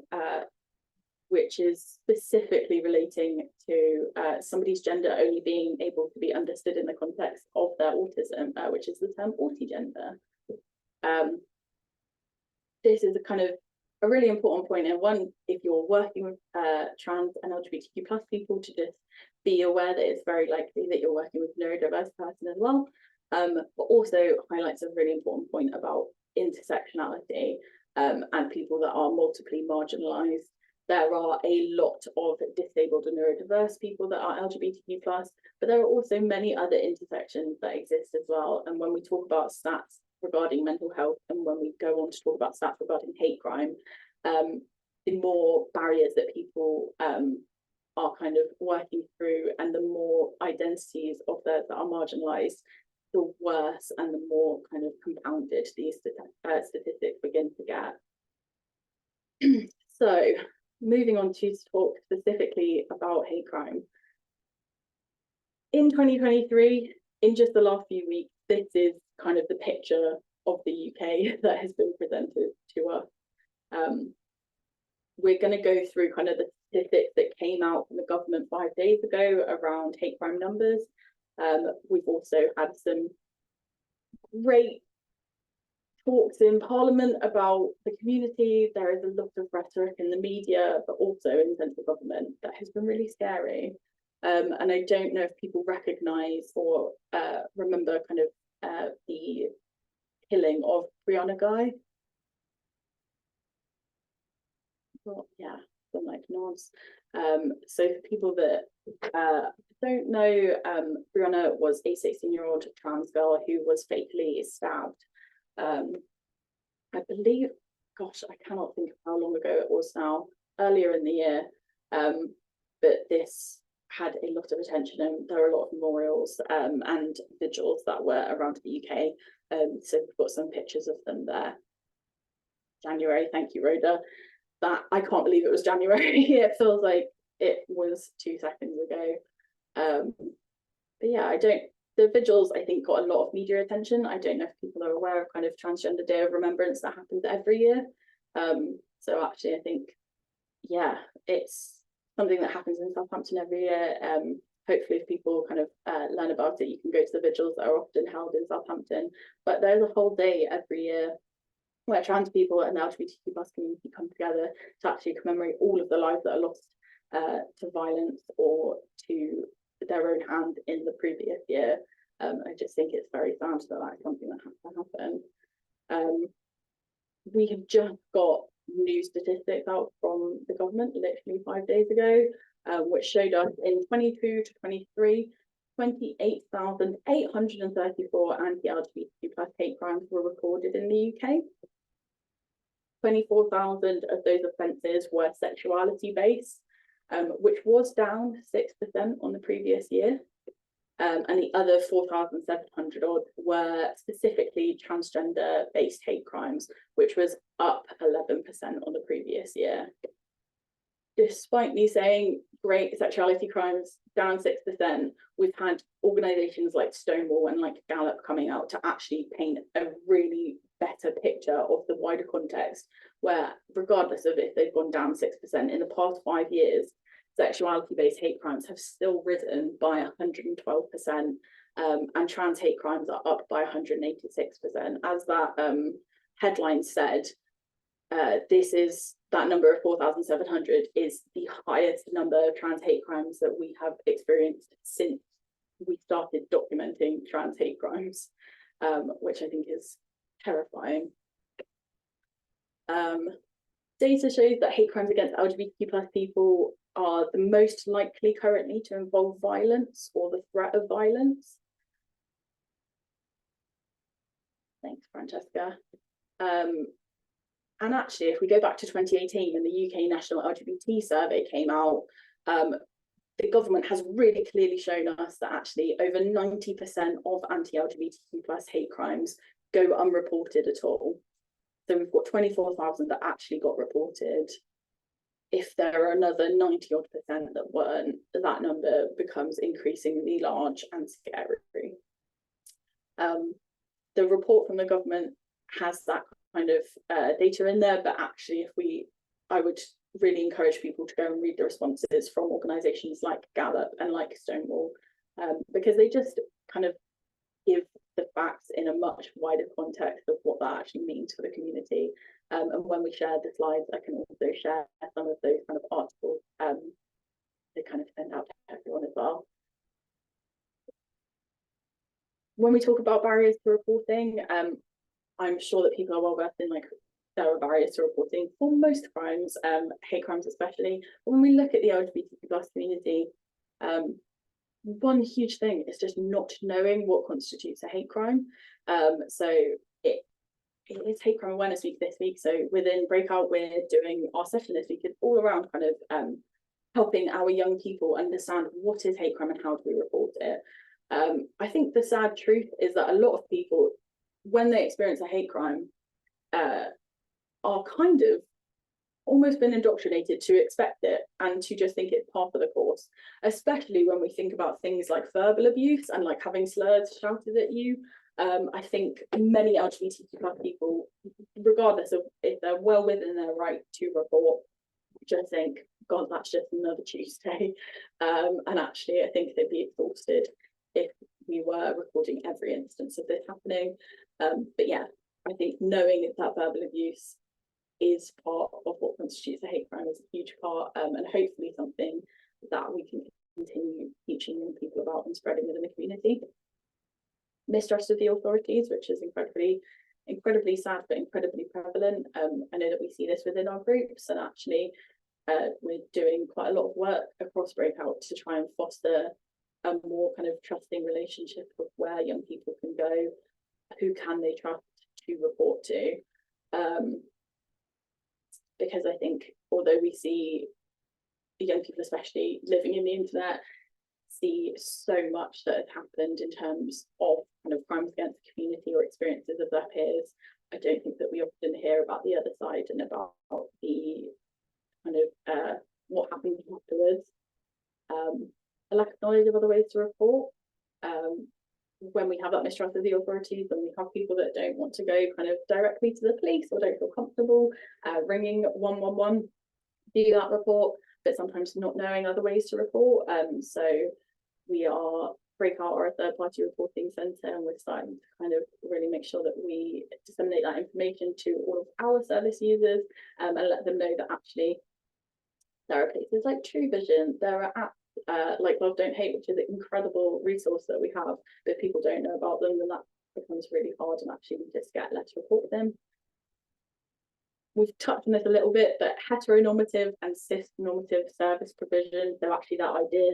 which is specifically relating to somebody's gender only being able to be understood in the context of their autism, which is the term autigender. This is a kind of a really important point, and one, if you're working with trans and LGBTQ+ people, to just be aware that it's very likely that you're working with a neurodiverse person as well, but also highlights a really important point about intersectionality and people that are multiply marginalised. There are a lot of disabled and neurodiverse people that are LGBTQ+, but there are also many other intersections that exist as well. And when we talk about stats regarding mental health, and when we go on to talk about stats regarding hate crime, the more barriers that people are kind of working through, and the more identities of theirs that are marginalised, the worse and the more kind of compounded these statistics begin to get. So, moving on to talk specifically about hate crime. In 2023, in just the last few weeks, this is kind of the picture of the UK that has been presented to us. We're going to go through kind of the statistics that came out from the government 5 days ago around hate crime numbers. We've also had some great talks in Parliament about the community. There is a lot of rhetoric in the media, but also in central government, that has been really scary. And I don't know if people recognise or remember kind of the killing of Brianna Guy. Well, yeah, them like nods. So for people that don't know, Brianna was a 16-year-old trans girl who was fatally stabbed. I believe, gosh, I cannot think of how long ago it was now, earlier in the year. But this had a lot of attention, and there are a lot of memorials and vigils that were around the UK. So we've got some pictures of them there. January, thank you, Rhoda. That, I can't believe it was January. It feels like it was 2 seconds ago. But yeah, the vigils, I think, got a lot of media attention. I don't know if people are aware of kind of Transgender Day of Remembrance that happens every year. So actually, I think, yeah, it's something that happens in Southampton every year. Hopefully, if people kind of learn about it, you can go to the vigils that are often held in Southampton. But there's a whole day every year where trans people and the LGBTQ plus community come together to actually commemorate all of the lives that are lost to violence or to their own hand in the previous year. I just think it's very sad that that's something that has to happen. We have just got new statistics out from the government literally 5 days ago, which showed us in 22 to 23, 28,834 anti-LGBTQ plus hate crimes were recorded in the UK. 24,000 of those offences were sexuality based, which was down 6% on the previous year. And the other 4,700 odd were specifically transgender based hate crimes, which was up 11% on the previous year. Despite me saying great, sexuality crimes down 6%, we've had organisations like Stonewall and like Gallup coming out to actually paint a really better picture of the wider context, where regardless of if they've gone down 6% in the past 5 years, sexuality-based hate crimes have still risen by 112%, and trans hate crimes are up by 186%. As that headline said, that number of 4,700 is the highest number of trans hate crimes that we have experienced since we started documenting trans hate crimes, which I think is terrifying. Data shows that hate crimes against LGBTQ plus people are the most likely currently to involve violence or the threat of violence. Thanks, Francesca. And actually, if we go back to 2018, when the UK National LGBT Survey came out, the government has really clearly shown us that actually over 90% of anti-LGBTQ plus hate crimes go unreported at all. So we've got 24,000 that actually got reported. If there are another 90-odd% that weren't, that number becomes increasingly large and scary. The report from the government has that kind of data in there, but actually I would really encourage people to go and read the responses from organisations like Gallup and like Stonewall, because they just kind of give the facts in a much wider context of what that actually means for the community. And when we share the slides, I can also share some of those kind of articles they kind of send out to everyone as well. When we talk about barriers to reporting, I'm sure that people are well versed in like there are barriers to reporting for most crimes, hate crimes especially. But when we look at the LGBTQ+ community, one huge thing is just not knowing what constitutes a hate crime. So it is Hate Crime Awareness Week this week. So within Breakout, we're doing our session this week. It's all around kind of helping our young people understand what is hate crime and how do we report it. I think the sad truth is that a lot of people, when they experience a hate crime, are kind of almost been indoctrinated to expect it and to just think it's part of the course, especially when we think about things like verbal abuse and like having slurs shouted at you. I think many LGBTQ+ people, regardless of if they're well within their right to report, just think, God, that's just another Tuesday. And actually, I think they'd be exhausted if we were recording every instance of this happening. But yeah, I think knowing that verbal abuse is part of what constitutes a hate crime is a huge part, and hopefully something that we can continue teaching young people about and spreading within the community. Mistrust of the authorities, which is incredibly sad but incredibly prevalent. I know that we see this within our groups, and actually we're doing quite a lot of work across Breakout to try and foster a more kind of trusting relationship of where young people can go, who can they trust to report to. Because I think although we see young people, especially living in the internet, see so much that has happened in terms of kind of crimes against the community or experiences of their peers, I don't think that we often hear about the other side and about the kind of what happens afterwards. A lack of knowledge of other ways to report. When we have that mistrust of the authorities, and we have people that don't want to go kind of directly to the police or don't feel comfortable ringing 111, do that report, but sometimes not knowing other ways to report. So we are Breakout are a third-party reporting centre, and we're starting to kind of really make sure that we disseminate that information to all of our service users, and let them know that actually there are places like True Vision, there are apps like Love Don't Hate, which is an incredible resource that we have, but if people don't know about them, then that becomes really hard, and actually we just get less report them. We've touched on this a little bit, but heteronormative and cis-normative service provision, so actually that idea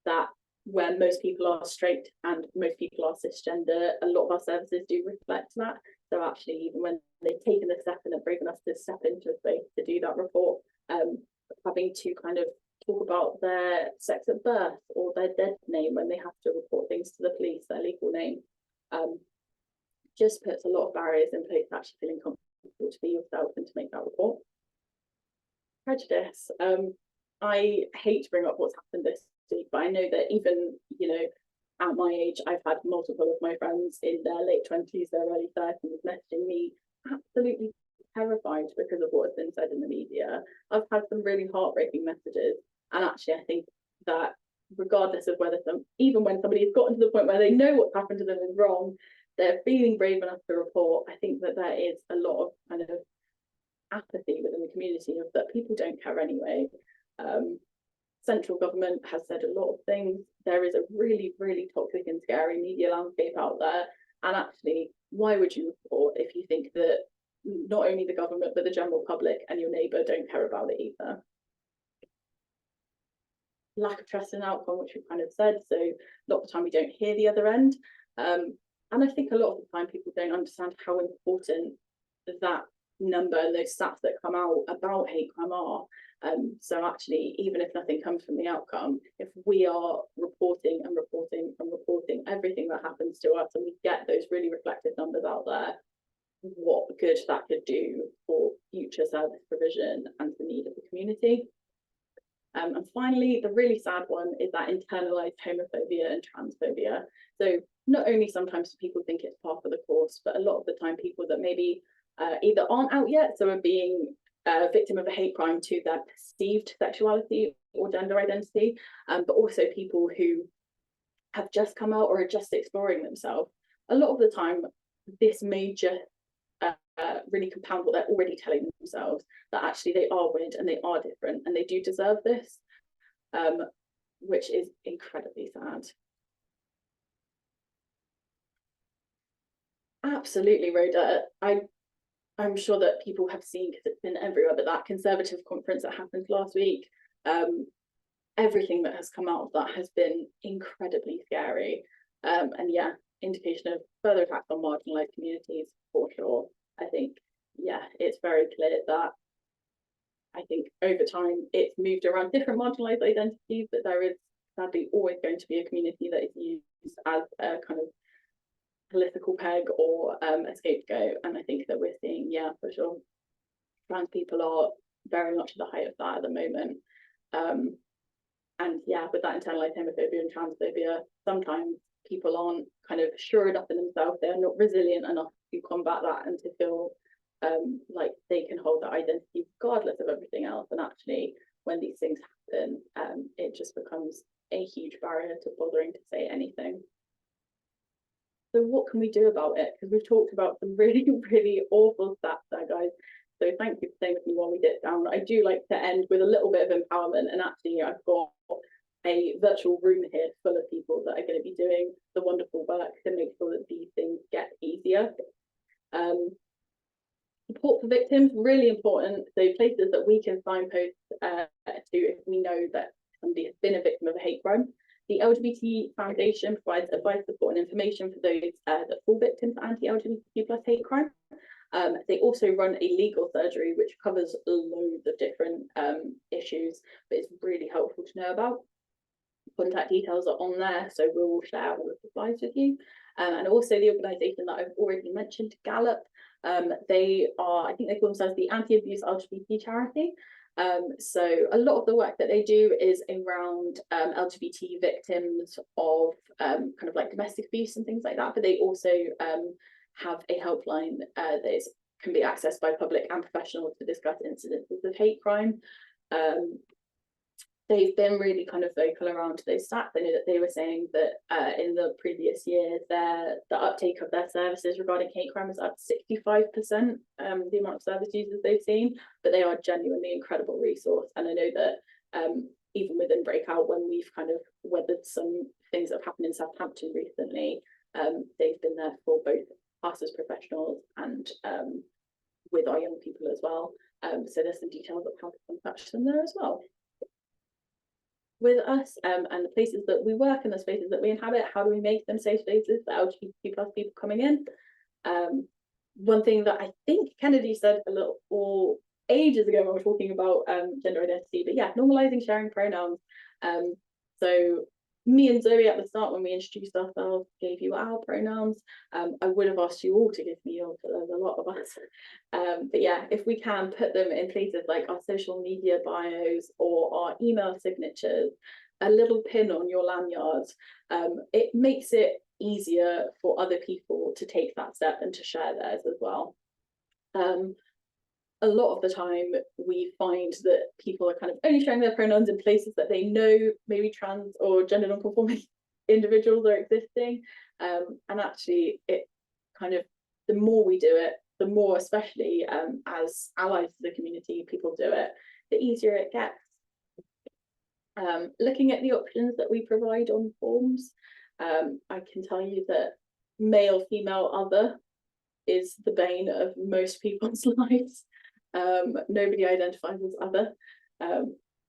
that where most people are straight and most people are cisgender, a lot of our services do reflect that. So actually, even when they've taken the step and they're brave enough to step into a space to do that report, having to kind of talk about their sex at birth or their dead name when they have to report things to the police, their legal name, just puts a lot of barriers in place to actually feeling comfortable to be yourself and to make that report. Prejudice. I hate to bring up what's happened this week, but I know that even, you know, at my age, I've had multiple of my friends in their late 20s, their early 30s messaging me absolutely terrified because of what has been said in the media. I've had some really heartbreaking messages, and actually I think that regardless of whether even when somebody has gotten to the point where they know what's happened to them is wrong, they're feeling brave enough to report. I think that there is a lot of kind of apathy within the community of that people don't care anyway. Central government has said a lot of things. There is a really, really toxic and scary media landscape out there. And actually, why would you report if you think that not only the government, but the general public and your neighbour don't care about it either? Lack of trust in outcome, which we've kind of said. So a lot of the time we don't hear the other end. And I think a lot of the time people don't understand how important that number and those stats that come out about hate crime are. So actually, even if nothing comes from the outcome, if we are reporting and reporting and reporting everything that happens to us, and we get those really reflective numbers out there, what good that could do for future service provision and the need of the community. And finally, the really sad one is that internalized homophobia and transphobia. So not only sometimes people think it's par for the course, but a lot of the time people that maybe either aren't out yet, so are being a victim of a hate crime to their perceived sexuality or gender identity, but also people who have just come out or are just exploring themselves. A lot of the time, this may just really compound what they're already telling themselves, that actually they are weird and they are different and they do deserve this, which is incredibly sad. Absolutely, Rhoda. I'm sure that people have seen, because it's been everywhere, but that Conservative conference that happened last week, everything that has come out of that has been incredibly scary. And yeah, indication of further attacks on marginalised communities for sure. I think, yeah, it's very clear that I think over time it's moved around different marginalised identities, but there is sadly always going to be a community that is used as a kind of political peg or a scapegoat. And I think that we're seeing, yeah, for sure, trans people are very much at the height of that at the moment. And yeah, with that internalized homophobia and transphobia, sometimes people aren't kind of sure enough in themselves, they're not resilient enough to combat that and to feel like they can hold that identity regardless of everything else. And actually, when these things happen, it just becomes a huge barrier to bothering to say anything. So what can we do about it? Because we've talked about some really, really awful stats there, guys. So thank you for staying with me while we dip down. I do like to end with a little bit of empowerment. And actually, I've got a virtual room here full of people that are going to be doing the wonderful work to make sure that these things get easier. Support for victims, really important. So places that we can signpost to if we know that somebody has been a victim of a hate crime. The LGBT Foundation provides advice, support and information for those that fall victim to anti-LGBTQ plus hate crime. They also run a legal surgery which covers loads of different issues, but it's really helpful to know about. Contact details are on there, so we will share all of the slides with you. And also the organisation that I've already mentioned, Gallup, they are, I think they call themselves the Anti-Abuse LGBT Charity. So a lot of the work that they do is around LGBT victims of kind of like domestic abuse and things like that, but they also have a helpline that can be accessed by public and professionals to discuss incidences of hate crime. They've been really kind of vocal around those stats. I know that they were saying that in the previous year, the uptake of their services regarding hate crime is up 65%, the amount of service users they've seen, but they are genuinely incredible resource. And I know that even within Breakout, when we've kind of weathered some things that have happened in Southampton recently, they've been there for both us as professionals and with our young people as well. So there's some details of how to contact them there as well. With us and the places that we work and the spaces that we inhabit, how do we make them safe spaces for LGBTQ plus people coming in? One thing that I think Kennedy said a little or ages ago when we were talking about gender identity, but yeah, normalizing sharing pronouns. So me and Zoe at the start, when we introduced ourselves, gave you our pronouns. I would have asked you all to give me yours, but there's a lot of us. But yeah, if we can put them in places like our social media bios or our email signatures, a little pin on your lanyard, it makes it easier for other people to take that step and to share theirs as well. A lot of the time we find that people are kind of only sharing their pronouns in places that they know maybe trans or gender non-conforming individuals are existing, and actually it kind of, the more we do it, the more, especially as allies to the community, people do it, the easier it gets. Looking at the options that we provide on forms, I can tell you that male, female, other is the bane of most people's lives. Nobody identifies as other.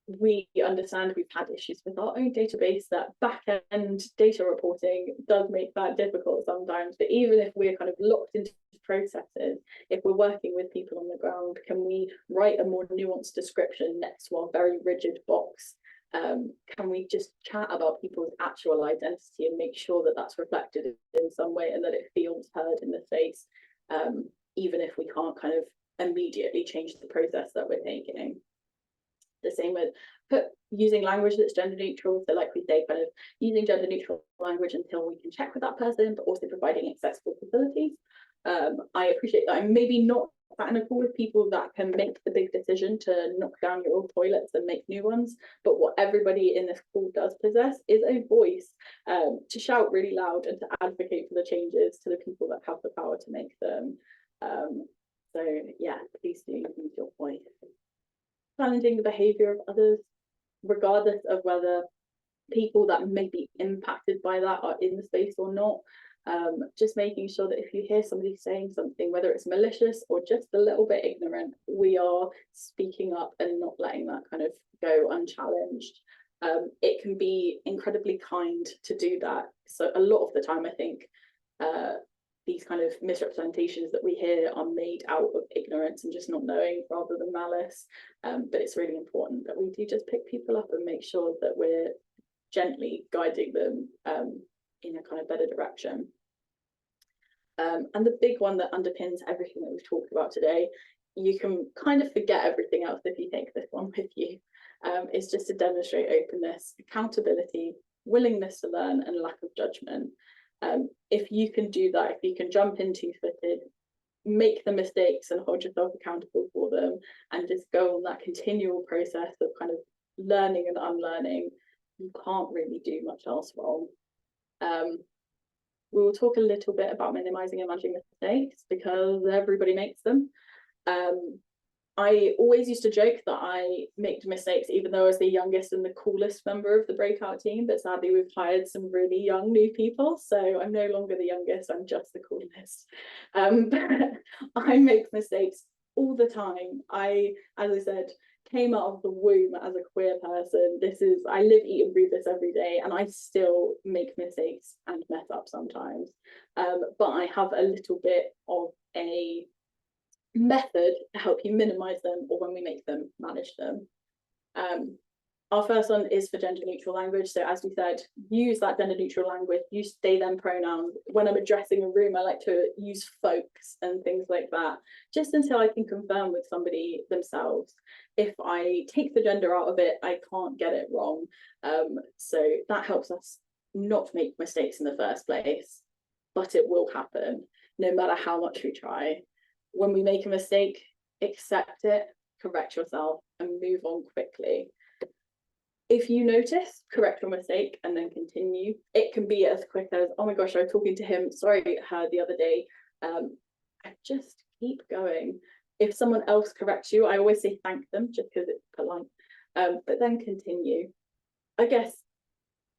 We understand we've had issues with our own database, that back-end data reporting does make that difficult sometimes, but even if we're kind of locked into processes, if we're working with people on the ground, can we write a more nuanced description next to our very rigid box? Can we just chat about people's actual identity and make sure that that's reflected in some way and that it feels heard in the space, even if we can't kind of immediately change the process that we're taking? The same with using language that's gender neutral. So like we say, kind of using gender neutral language until we can check with that person, but also providing accessible facilities. I appreciate that I'm maybe not that in a call with people that can make the big decision to knock down your old toilets and make new ones, but what everybody in this call does possess is a voice to shout really loud and to advocate for the changes to the people that have the power to make them. So yeah, please do use your voice. Challenging the behaviour of others, regardless of whether people that may be impacted by that are in the space or not. Just making sure that if you hear somebody saying something, whether it's malicious or just a little bit ignorant, we are speaking up and not letting that kind of go unchallenged. It can be incredibly kind to do that. So a lot of the time, I think these kind of misrepresentations that we hear are made out of ignorance and just not knowing rather than malice. But it's really important that we do just pick people up and make sure that we're gently guiding them in a kind of better direction. And the big one that underpins everything that we've talked about today, you can kind of forget everything else if you take this one with you, is just to demonstrate openness, accountability, willingness to learn, and lack of judgment. If you can do that, if you can jump in two-footed, make the mistakes and hold yourself accountable for them, and just go on that continual process of kind of learning and unlearning, you can't really do much else wrong. We will talk a little bit about minimizing and managing mistakes because everybody makes them. I always used to joke that I make mistakes even though I was the youngest and the coolest member of the Breakout team, but sadly we've hired some really young new people, so I'm no longer the youngest, I'm just the coolest. But I make mistakes all the time. As I said, came out of the womb as a queer person. I live, eat and breathe this every day, and I still make mistakes and mess up sometimes. But I have a little bit of a method to help you minimize them, or when we make them, manage them. Our first one is for gender neutral language. So as we said, use that gender neutral language, use they, them pronouns. When I'm addressing a room, I like to use folks and things like that, just until I can confirm with somebody themselves. If I take the gender out of it, I can't get it wrong. So that helps us not make mistakes in the first place, but it will happen no matter how much we try. When we make a mistake, accept it, correct yourself, and move on quickly. If you notice, correct your mistake and then continue. It can be as quick as, oh my gosh, I was talking to her the other day. Just keep going. If someone else corrects you, I always say thank them, just because it's polite, but then continue. I guess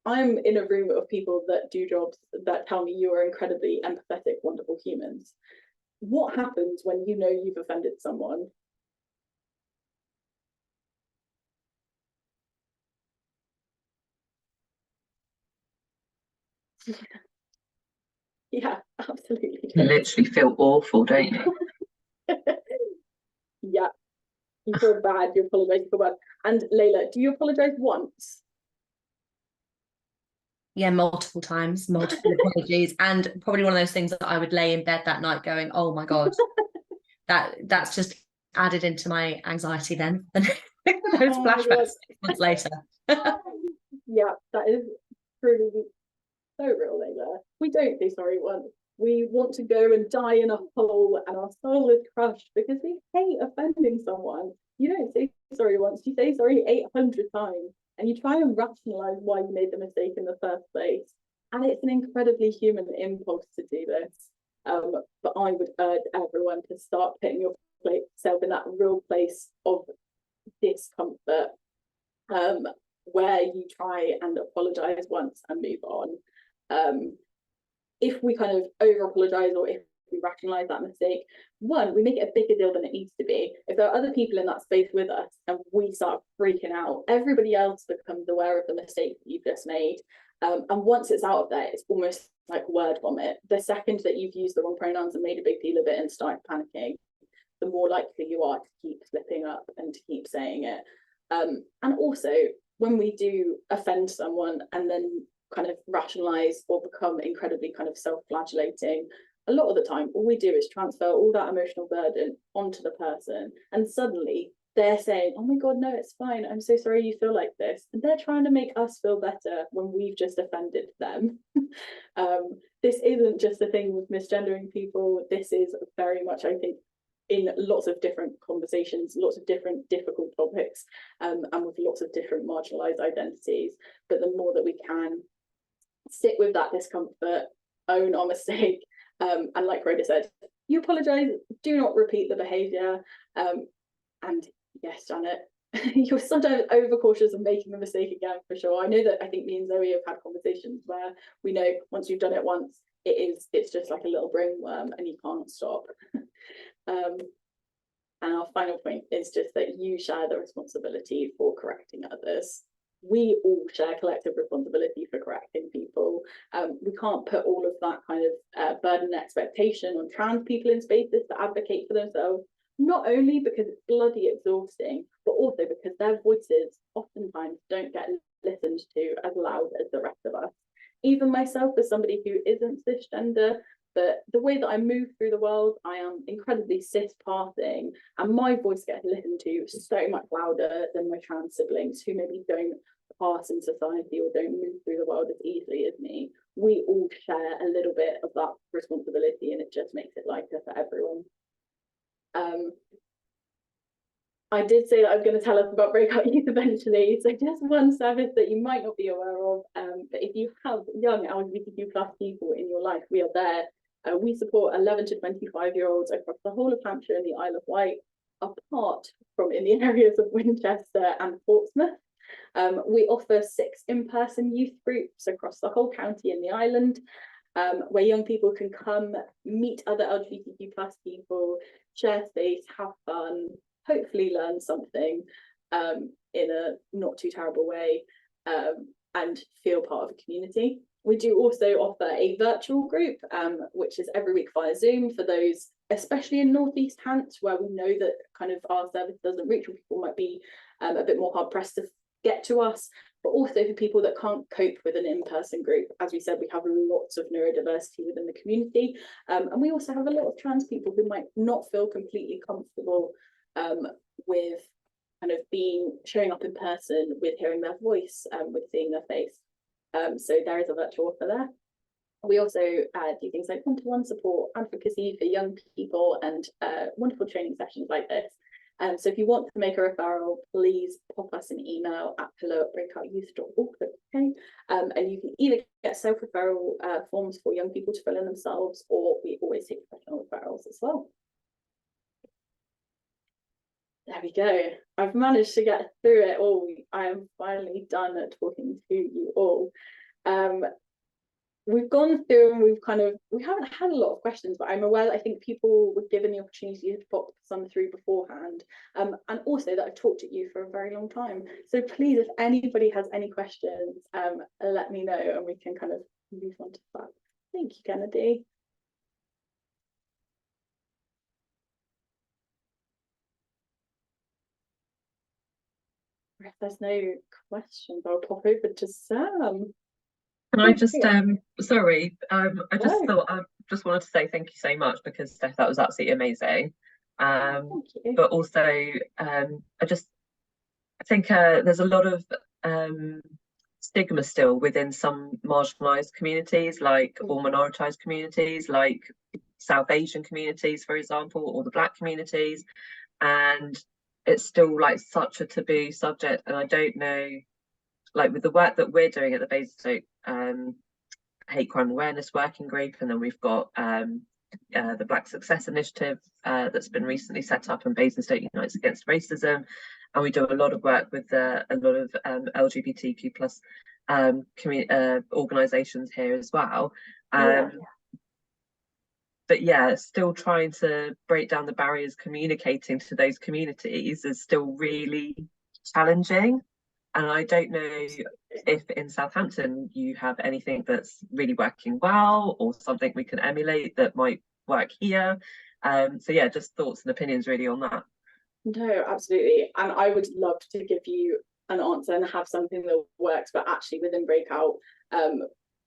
I'm in a room of people that do jobs that tell me you are incredibly empathetic, wonderful humans. What happens when you know you've offended someone? Yeah, absolutely. You literally feel awful, don't you? Yeah, you feel bad, you apologise, you feel bad. And Layla, do you apologise once? Yeah, multiple times, multiple apologies, and probably one of those things that I would lay in bed that night going, oh my God, that's just added into my anxiety then. Those flashbacks 6 months later. Yeah, that is truly so real, Layla. We don't say sorry once. We want to go and die in a hole, and our soul is crushed because we hate offending someone. You don't say sorry once, you say sorry 800 times, and you try and rationalize why you made the mistake in the first place. And it's an incredibly human impulse to do this. But I would urge everyone to start putting yourself in that real place of discomfort, where you try and apologize once and move on. If we kind of over apologize, or if we rationalize that mistake, one, we make it a bigger deal than it needs to be. If there are other people in that space with us and we start freaking out, everybody else becomes aware of the mistake that you've just made. And once it's out of there, it's almost like word vomit. The second that you've used the wrong pronouns and made a big deal of it and started panicking, the more likely you are to keep slipping up and to keep saying it. And also, when we do offend someone and then kind of rationalize or become incredibly kind of self-flagellating, a lot of the time all we do is transfer all that emotional burden onto the person, and suddenly they're saying, oh my God, no, it's fine, I'm so sorry you feel like this, and they're trying to make us feel better when we've just offended them. This isn't just a thing with misgendering people. This is very much, I think, in lots of different conversations, lots of different difficult topics, and with lots of different marginalized identities. But the more that we can sit with that discomfort, own our mistake, and like Rhoda said, you apologize, do not repeat the behavior. And yes, Janet, you're sometimes overcautious of making the mistake again, for sure. I know that I think me and Zoe have had conversations where we know once you've done it once, it's just like a little brain worm and you can't stop. And our final point is just that you share the responsibility for correcting others. We all share collective responsibility for correcting people. We can't put all of that kind of burden and expectation on trans people in spaces to advocate for themselves, not only because it's bloody exhausting, but also because their voices oftentimes don't get listened to as loud as the rest of us. Even myself, as somebody who isn't cisgender, but the way that I move through the world, I am incredibly cis-passing, and my voice gets listened to so much louder than my trans siblings who maybe don't pass in society or don't move through the world as easily as me. We all share a little bit of that responsibility, and it just makes it lighter for everyone. I did say that I was going to tell us about Breakout Youth eventually, so just one service that you might not be aware of, but if you have young LGBTQ+ people in your life, we are there. We support 11 to 25-year-olds across the whole of Hampshire and the Isle of Wight, apart from in the areas of Winchester and Portsmouth. We offer 6 in-person youth groups across the whole county and the island, where young people can come meet other LGBTQ+ people, share space, have fun, hopefully learn something in a not too terrible way, and feel part of a community. We do also offer a virtual group, which is every week via Zoom for those, especially in North East Hants, where we know that kind of our service doesn't reach, or people might be a bit more hard pressed to get to us, but also for people that can't cope with an in-person group. As we said, we have lots of neurodiversity within the community, and we also have a lot of trans people who might not feel completely comfortable with kind of showing up in person, with hearing their voice, with seeing their face. So there is a virtual offer there. We also do things like one-to-one support, advocacy for young people, and wonderful training sessions like this. So if you want to make a referral, please pop us an email at hello@breakoutyouth.org.uk, and you can either get self-referral forms for young people to fill in themselves, or we always take professional referrals as well. There we go. I've managed to get through it all. I am finally done at talking to you all. We've gone through and we haven't had a lot of questions, but I'm aware that I think people were given the opportunity to pop some through beforehand, and also that I've talked to you for a very long time. So please, if anybody has any questions, let me know and we can kind of move on to that. Thank you, Kennedy. If there's no questions, I'll pop over to Sam. Can I just sorry, I just No. thought I just wanted to say thank you so much, because Steph, that was absolutely amazing. Thank you. But also I think there's a lot of stigma still within some marginalised communities, like or minoritized communities, like South Asian communities, for example, or the Black communities, and it's still like such a taboo subject. And I don't know, like with the work that we're doing at the Basingstoke Hate Crime Awareness Working Group, and then we've got the Black Success Initiative that's been recently set up, and Basingstoke Unites Against Racism, and we do a lot of work with a lot of LGBTQ plus organisations here as well. But yeah, still trying to break down the barriers communicating to those communities is still really challenging. And I don't know if in Southampton you have anything that's really working well, or something we can emulate that might work here. So yeah, just thoughts and opinions really on that. No, absolutely. And I would love to give you an answer and have something that works, but actually within Breakout,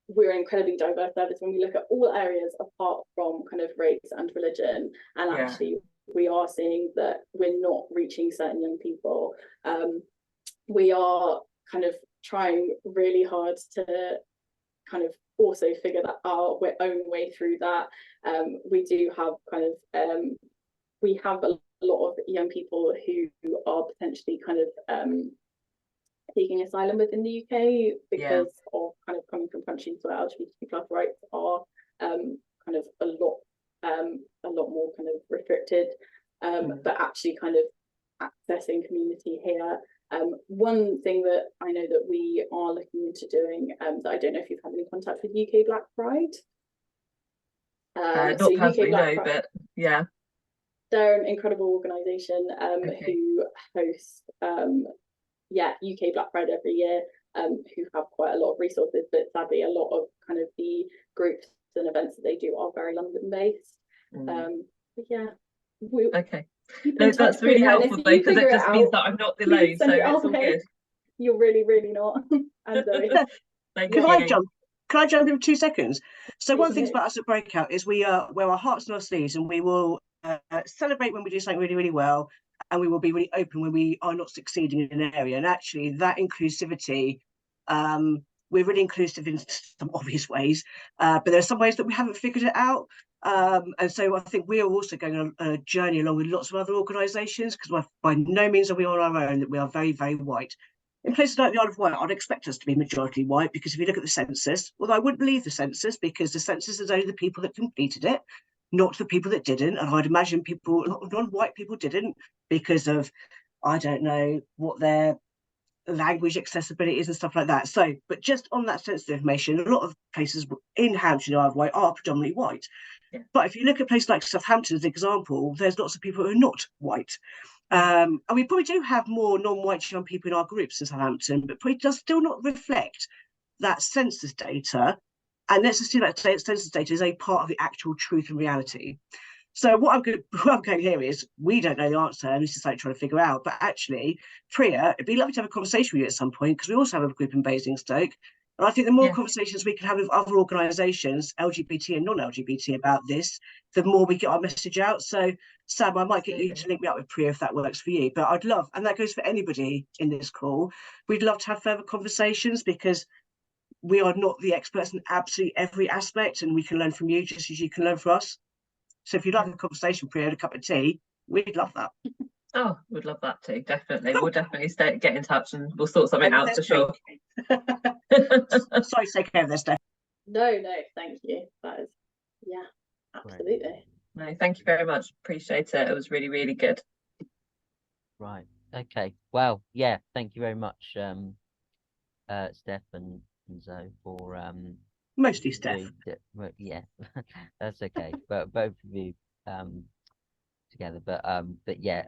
we're an incredibly diverse service when we look at all areas apart from kind of race and religion. And actually we are seeing that we're not reaching certain young people. We are kind of trying really hard to kind of also figure that out, our own way through that. We do have kind of we have a lot of young people who are potentially kind of seeking asylum within the UK because of kind of coming from countries where LGBTQ+ rights are kind of a lot more kind of restricted, but actually kind of accessing community here. One thing that I know that we are looking into doing, that I don't know if you've had any contact with UK Black Pride. Not so personally, UK Black no, Pride, but yeah. They're an incredible organisation who host UK Black Pride every year, who have quite a lot of resources, but sadly a lot of kind of the groups and events that they do are very London based. But yeah. Okay. No, that's really helpful though, because it just means that I'm not alone, so it's all good. You're really, really not. And Zoe. Can I jump in for 2 seconds? So one of the things about us at Breakout is we wear our hearts on our sleeves, and we will celebrate when we do something really, really well, and we will be really open when we are not succeeding in an area. And actually that inclusivity, we're really inclusive in some obvious ways, but there are some ways that we haven't figured it out. And so I think we are also going on a journey along with lots of other organisations, because by no means are we on our own, that we are very, very white. In places like the Isle of Wight, I'd expect us to be majority white, because if you look at the census, although I wouldn't believe the census, because the census is only the people that completed it, not the people that didn't. And I'd imagine people, non-white people didn't, because of, I don't know, what their language accessibility is and stuff like that. So, but just on that sensitive information, a lot of places in Hampshire and Isle of Wight are predominantly white. But if you look at places like Southampton as an example, there's lots of people who are not white. And we probably do have more non-white young people in our groups in Southampton, but probably does still not reflect that census data. And let's assume that census data is a part of the actual truth and reality. So what I'm going here is, we don't know the answer, and this is like trying to figure out. But actually, Priya, it'd be lovely to have a conversation with you at some point, because we also have a group in Basingstoke. And I think the more conversations we can have with other organisations, LGBT and non-LGBT, about this, the more we get our message out. So, Sam, I might get you to link me up with Priya if that works for you. But I'd love, and that goes for anybody in this call, we'd love to have further conversations, because we are not the experts in absolutely every aspect, and we can learn from you just as you can learn from us. So if you'd like a conversation, Priya, and a cup of tea, we'd love that. Oh, we'd love that too. Definitely. We'll definitely get in touch and we'll sort something out for sure. Sorry to take care of this, Steph. No, thank you. That is, yeah, absolutely. No, thank you very much. Appreciate it. It was really, really good. Right. Okay. Well, yeah, thank you very much, Steph and Zoe, for mostly Steph. Yeah, that's okay. But both of you together. But yeah,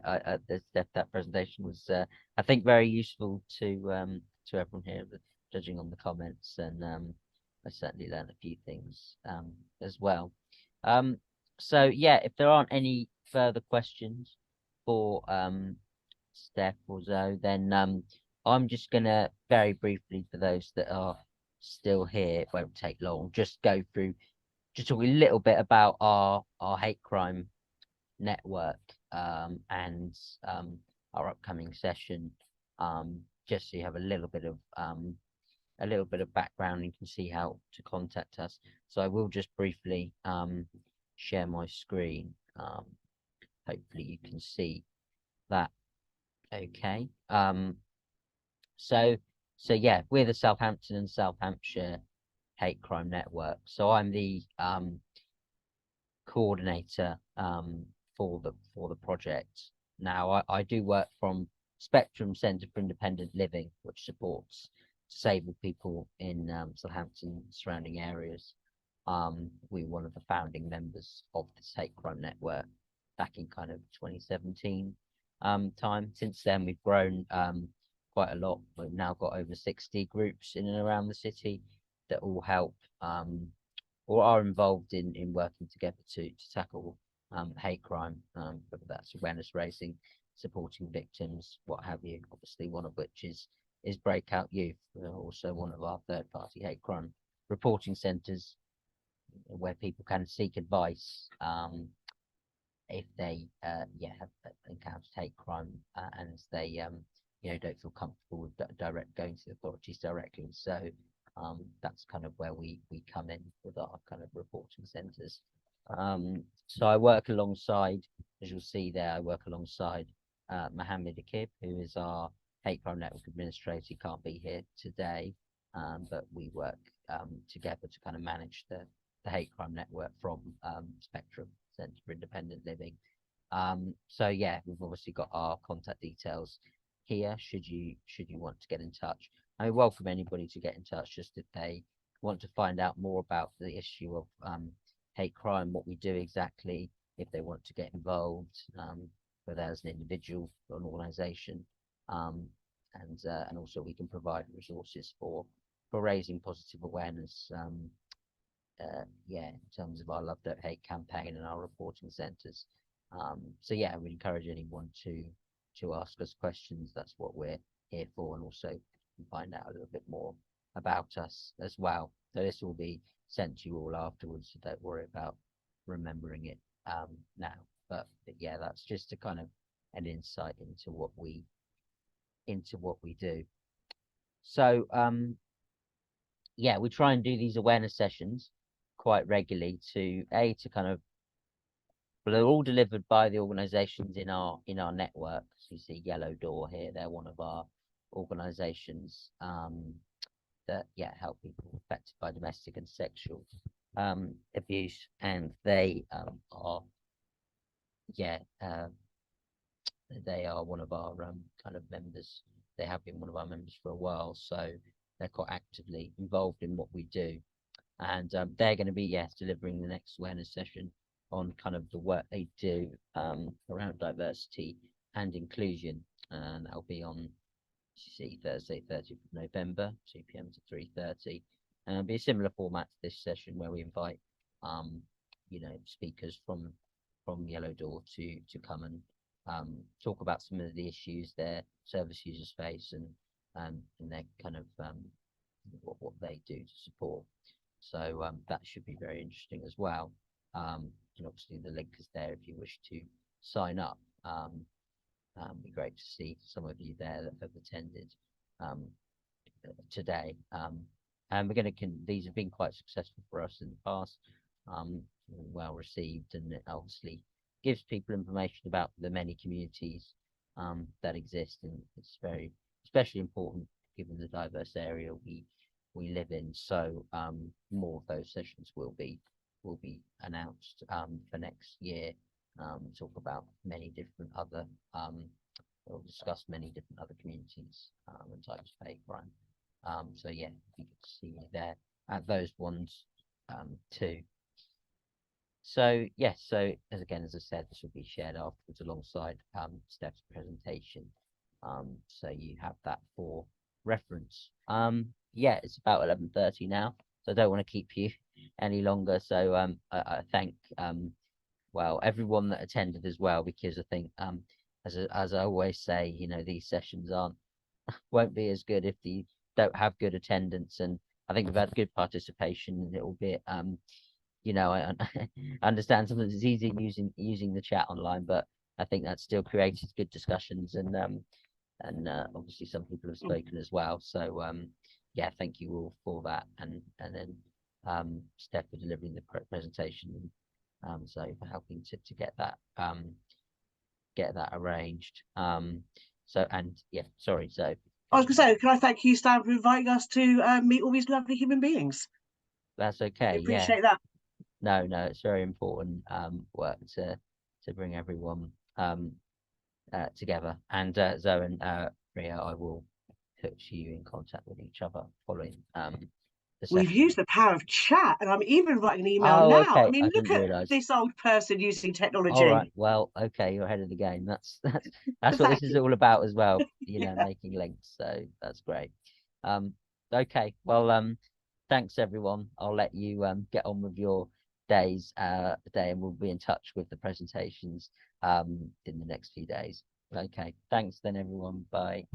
Steph, that presentation was I think very useful to everyone here, judging on the comments, and I certainly learned a few things as well. So yeah, if there aren't any further questions for Steph or Zoe, then I'm just gonna very briefly, for those that are still here, it won't take long, just go through, just talk a little bit about our hate crime network and our upcoming session, just so you have a little bit of background, and you can see how to contact us. So I will just briefly share my screen. Hopefully you can see that okay. So yeah, we're the Southampton and South Hampshire Hate Crime Network. So I'm the coordinator for the project. Now I do work from Spectrum Centre for Independent Living, which supports disabled people in Southampton and surrounding areas. We're one of the founding members of this hate crime network back in kind of 2017 time. Since then we've grown quite a lot. We've now got over 60 groups in and around the city that all help or are involved in working together to tackle hate crime, whether that's awareness raising, supporting victims, what have you. Obviously, one of which is Breakout Youth, also one of our third-party hate crime reporting centres, where people can seek advice if they have encountered hate crime and they don't feel comfortable with going to the authorities directly. So that's kind of where we come in with our kind of reporting centres. So I work alongside, as you'll see there, I work alongside Mohammed Akib, who is our hate crime network administrator. He can't be here today, but we work together to kind of manage the hate crime network from Spectrum Centre for Independent Living. So yeah, we've obviously got our contact details here should you want to get in touch. I welcome anybody to get in touch, just if they want to find out more about the issue of hate crime, what we do exactly, if they want to get involved, whether as an individual or an organisation, and also we can provide resources for raising positive awareness. In terms of our Love Don't Hate campaign and our reporting centres. So yeah, I would encourage anyone to ask us questions. That's what we're here for, and also find out a little bit more about us as well. So this will be sent to you all afterwards, so don't worry about remembering it now. But yeah, that's just a kind of an insight into what we do. So yeah, we try and do these awareness sessions quite regularly to kind of, well, they're all delivered by the organisations in our network. So you see Yellow Door here, they're one of our organisations that help people affected by domestic and sexual abuse, and they are one of our kind of members. They have been one of our members for a while, so they're quite actively involved in what we do. and they're going to be delivering the next awareness session on kind of the work they do around diversity and inclusion, and that'll be on Thursday 30th of November, 2 p.m. to 3:30, and it'll be a similar format to this session where we invite speakers from Yellow Door to come and talk about some of the issues their service users face and their kind of what they do to support. So that should be very interesting as well. And obviously the link is there if you wish to sign up. It'd be great to see some of you there that have attended today. And we're going to these have been quite successful for us in the past, well received, and it obviously gives people information about the many communities that exist, and it's very especially important given the diverse area we live in. So more of those sessions will be announced for next year. Talk about many different other we'll discuss many different other communities and types of hate crime. So yeah, you can see you there at those ones too. So yes, so as I said, this will be shared afterwards alongside Steph's presentation. So you have that for reference. Yeah, it's about 11:30 now, so I don't want to keep you any longer. So I thank well everyone that attended as well, because I think as I always say, these sessions won't be as good if you don't have good attendance, and I think we've had good participation, albeit I understand sometimes it's easy using the chat online, but I think that still created good discussions, and obviously some people have spoken as well. So yeah, thank you all for that, and then Steph for delivering the presentation, so for helping to get that arranged. So, and yeah, sorry, so I was going to say, can I thank you, Stan, for inviting us to meet all these lovely human beings? That's okay. I appreciate that. No, it's very important work to bring everyone together. And Zoe and Ria, I will put you in contact with each other following the session. We've used the power of chat, and I'm even writing an email now. Okay. I mean, look didn't at realise. this old person using technology. All right. Well, okay, you're ahead of the game. That's what this is all about as well. Yeah. Making links. So that's great. Okay. Well, thanks everyone. I'll let you get on with your days today, and we'll be in touch with the presentations in the next few days. Okay. Thanks then, everyone. Bye.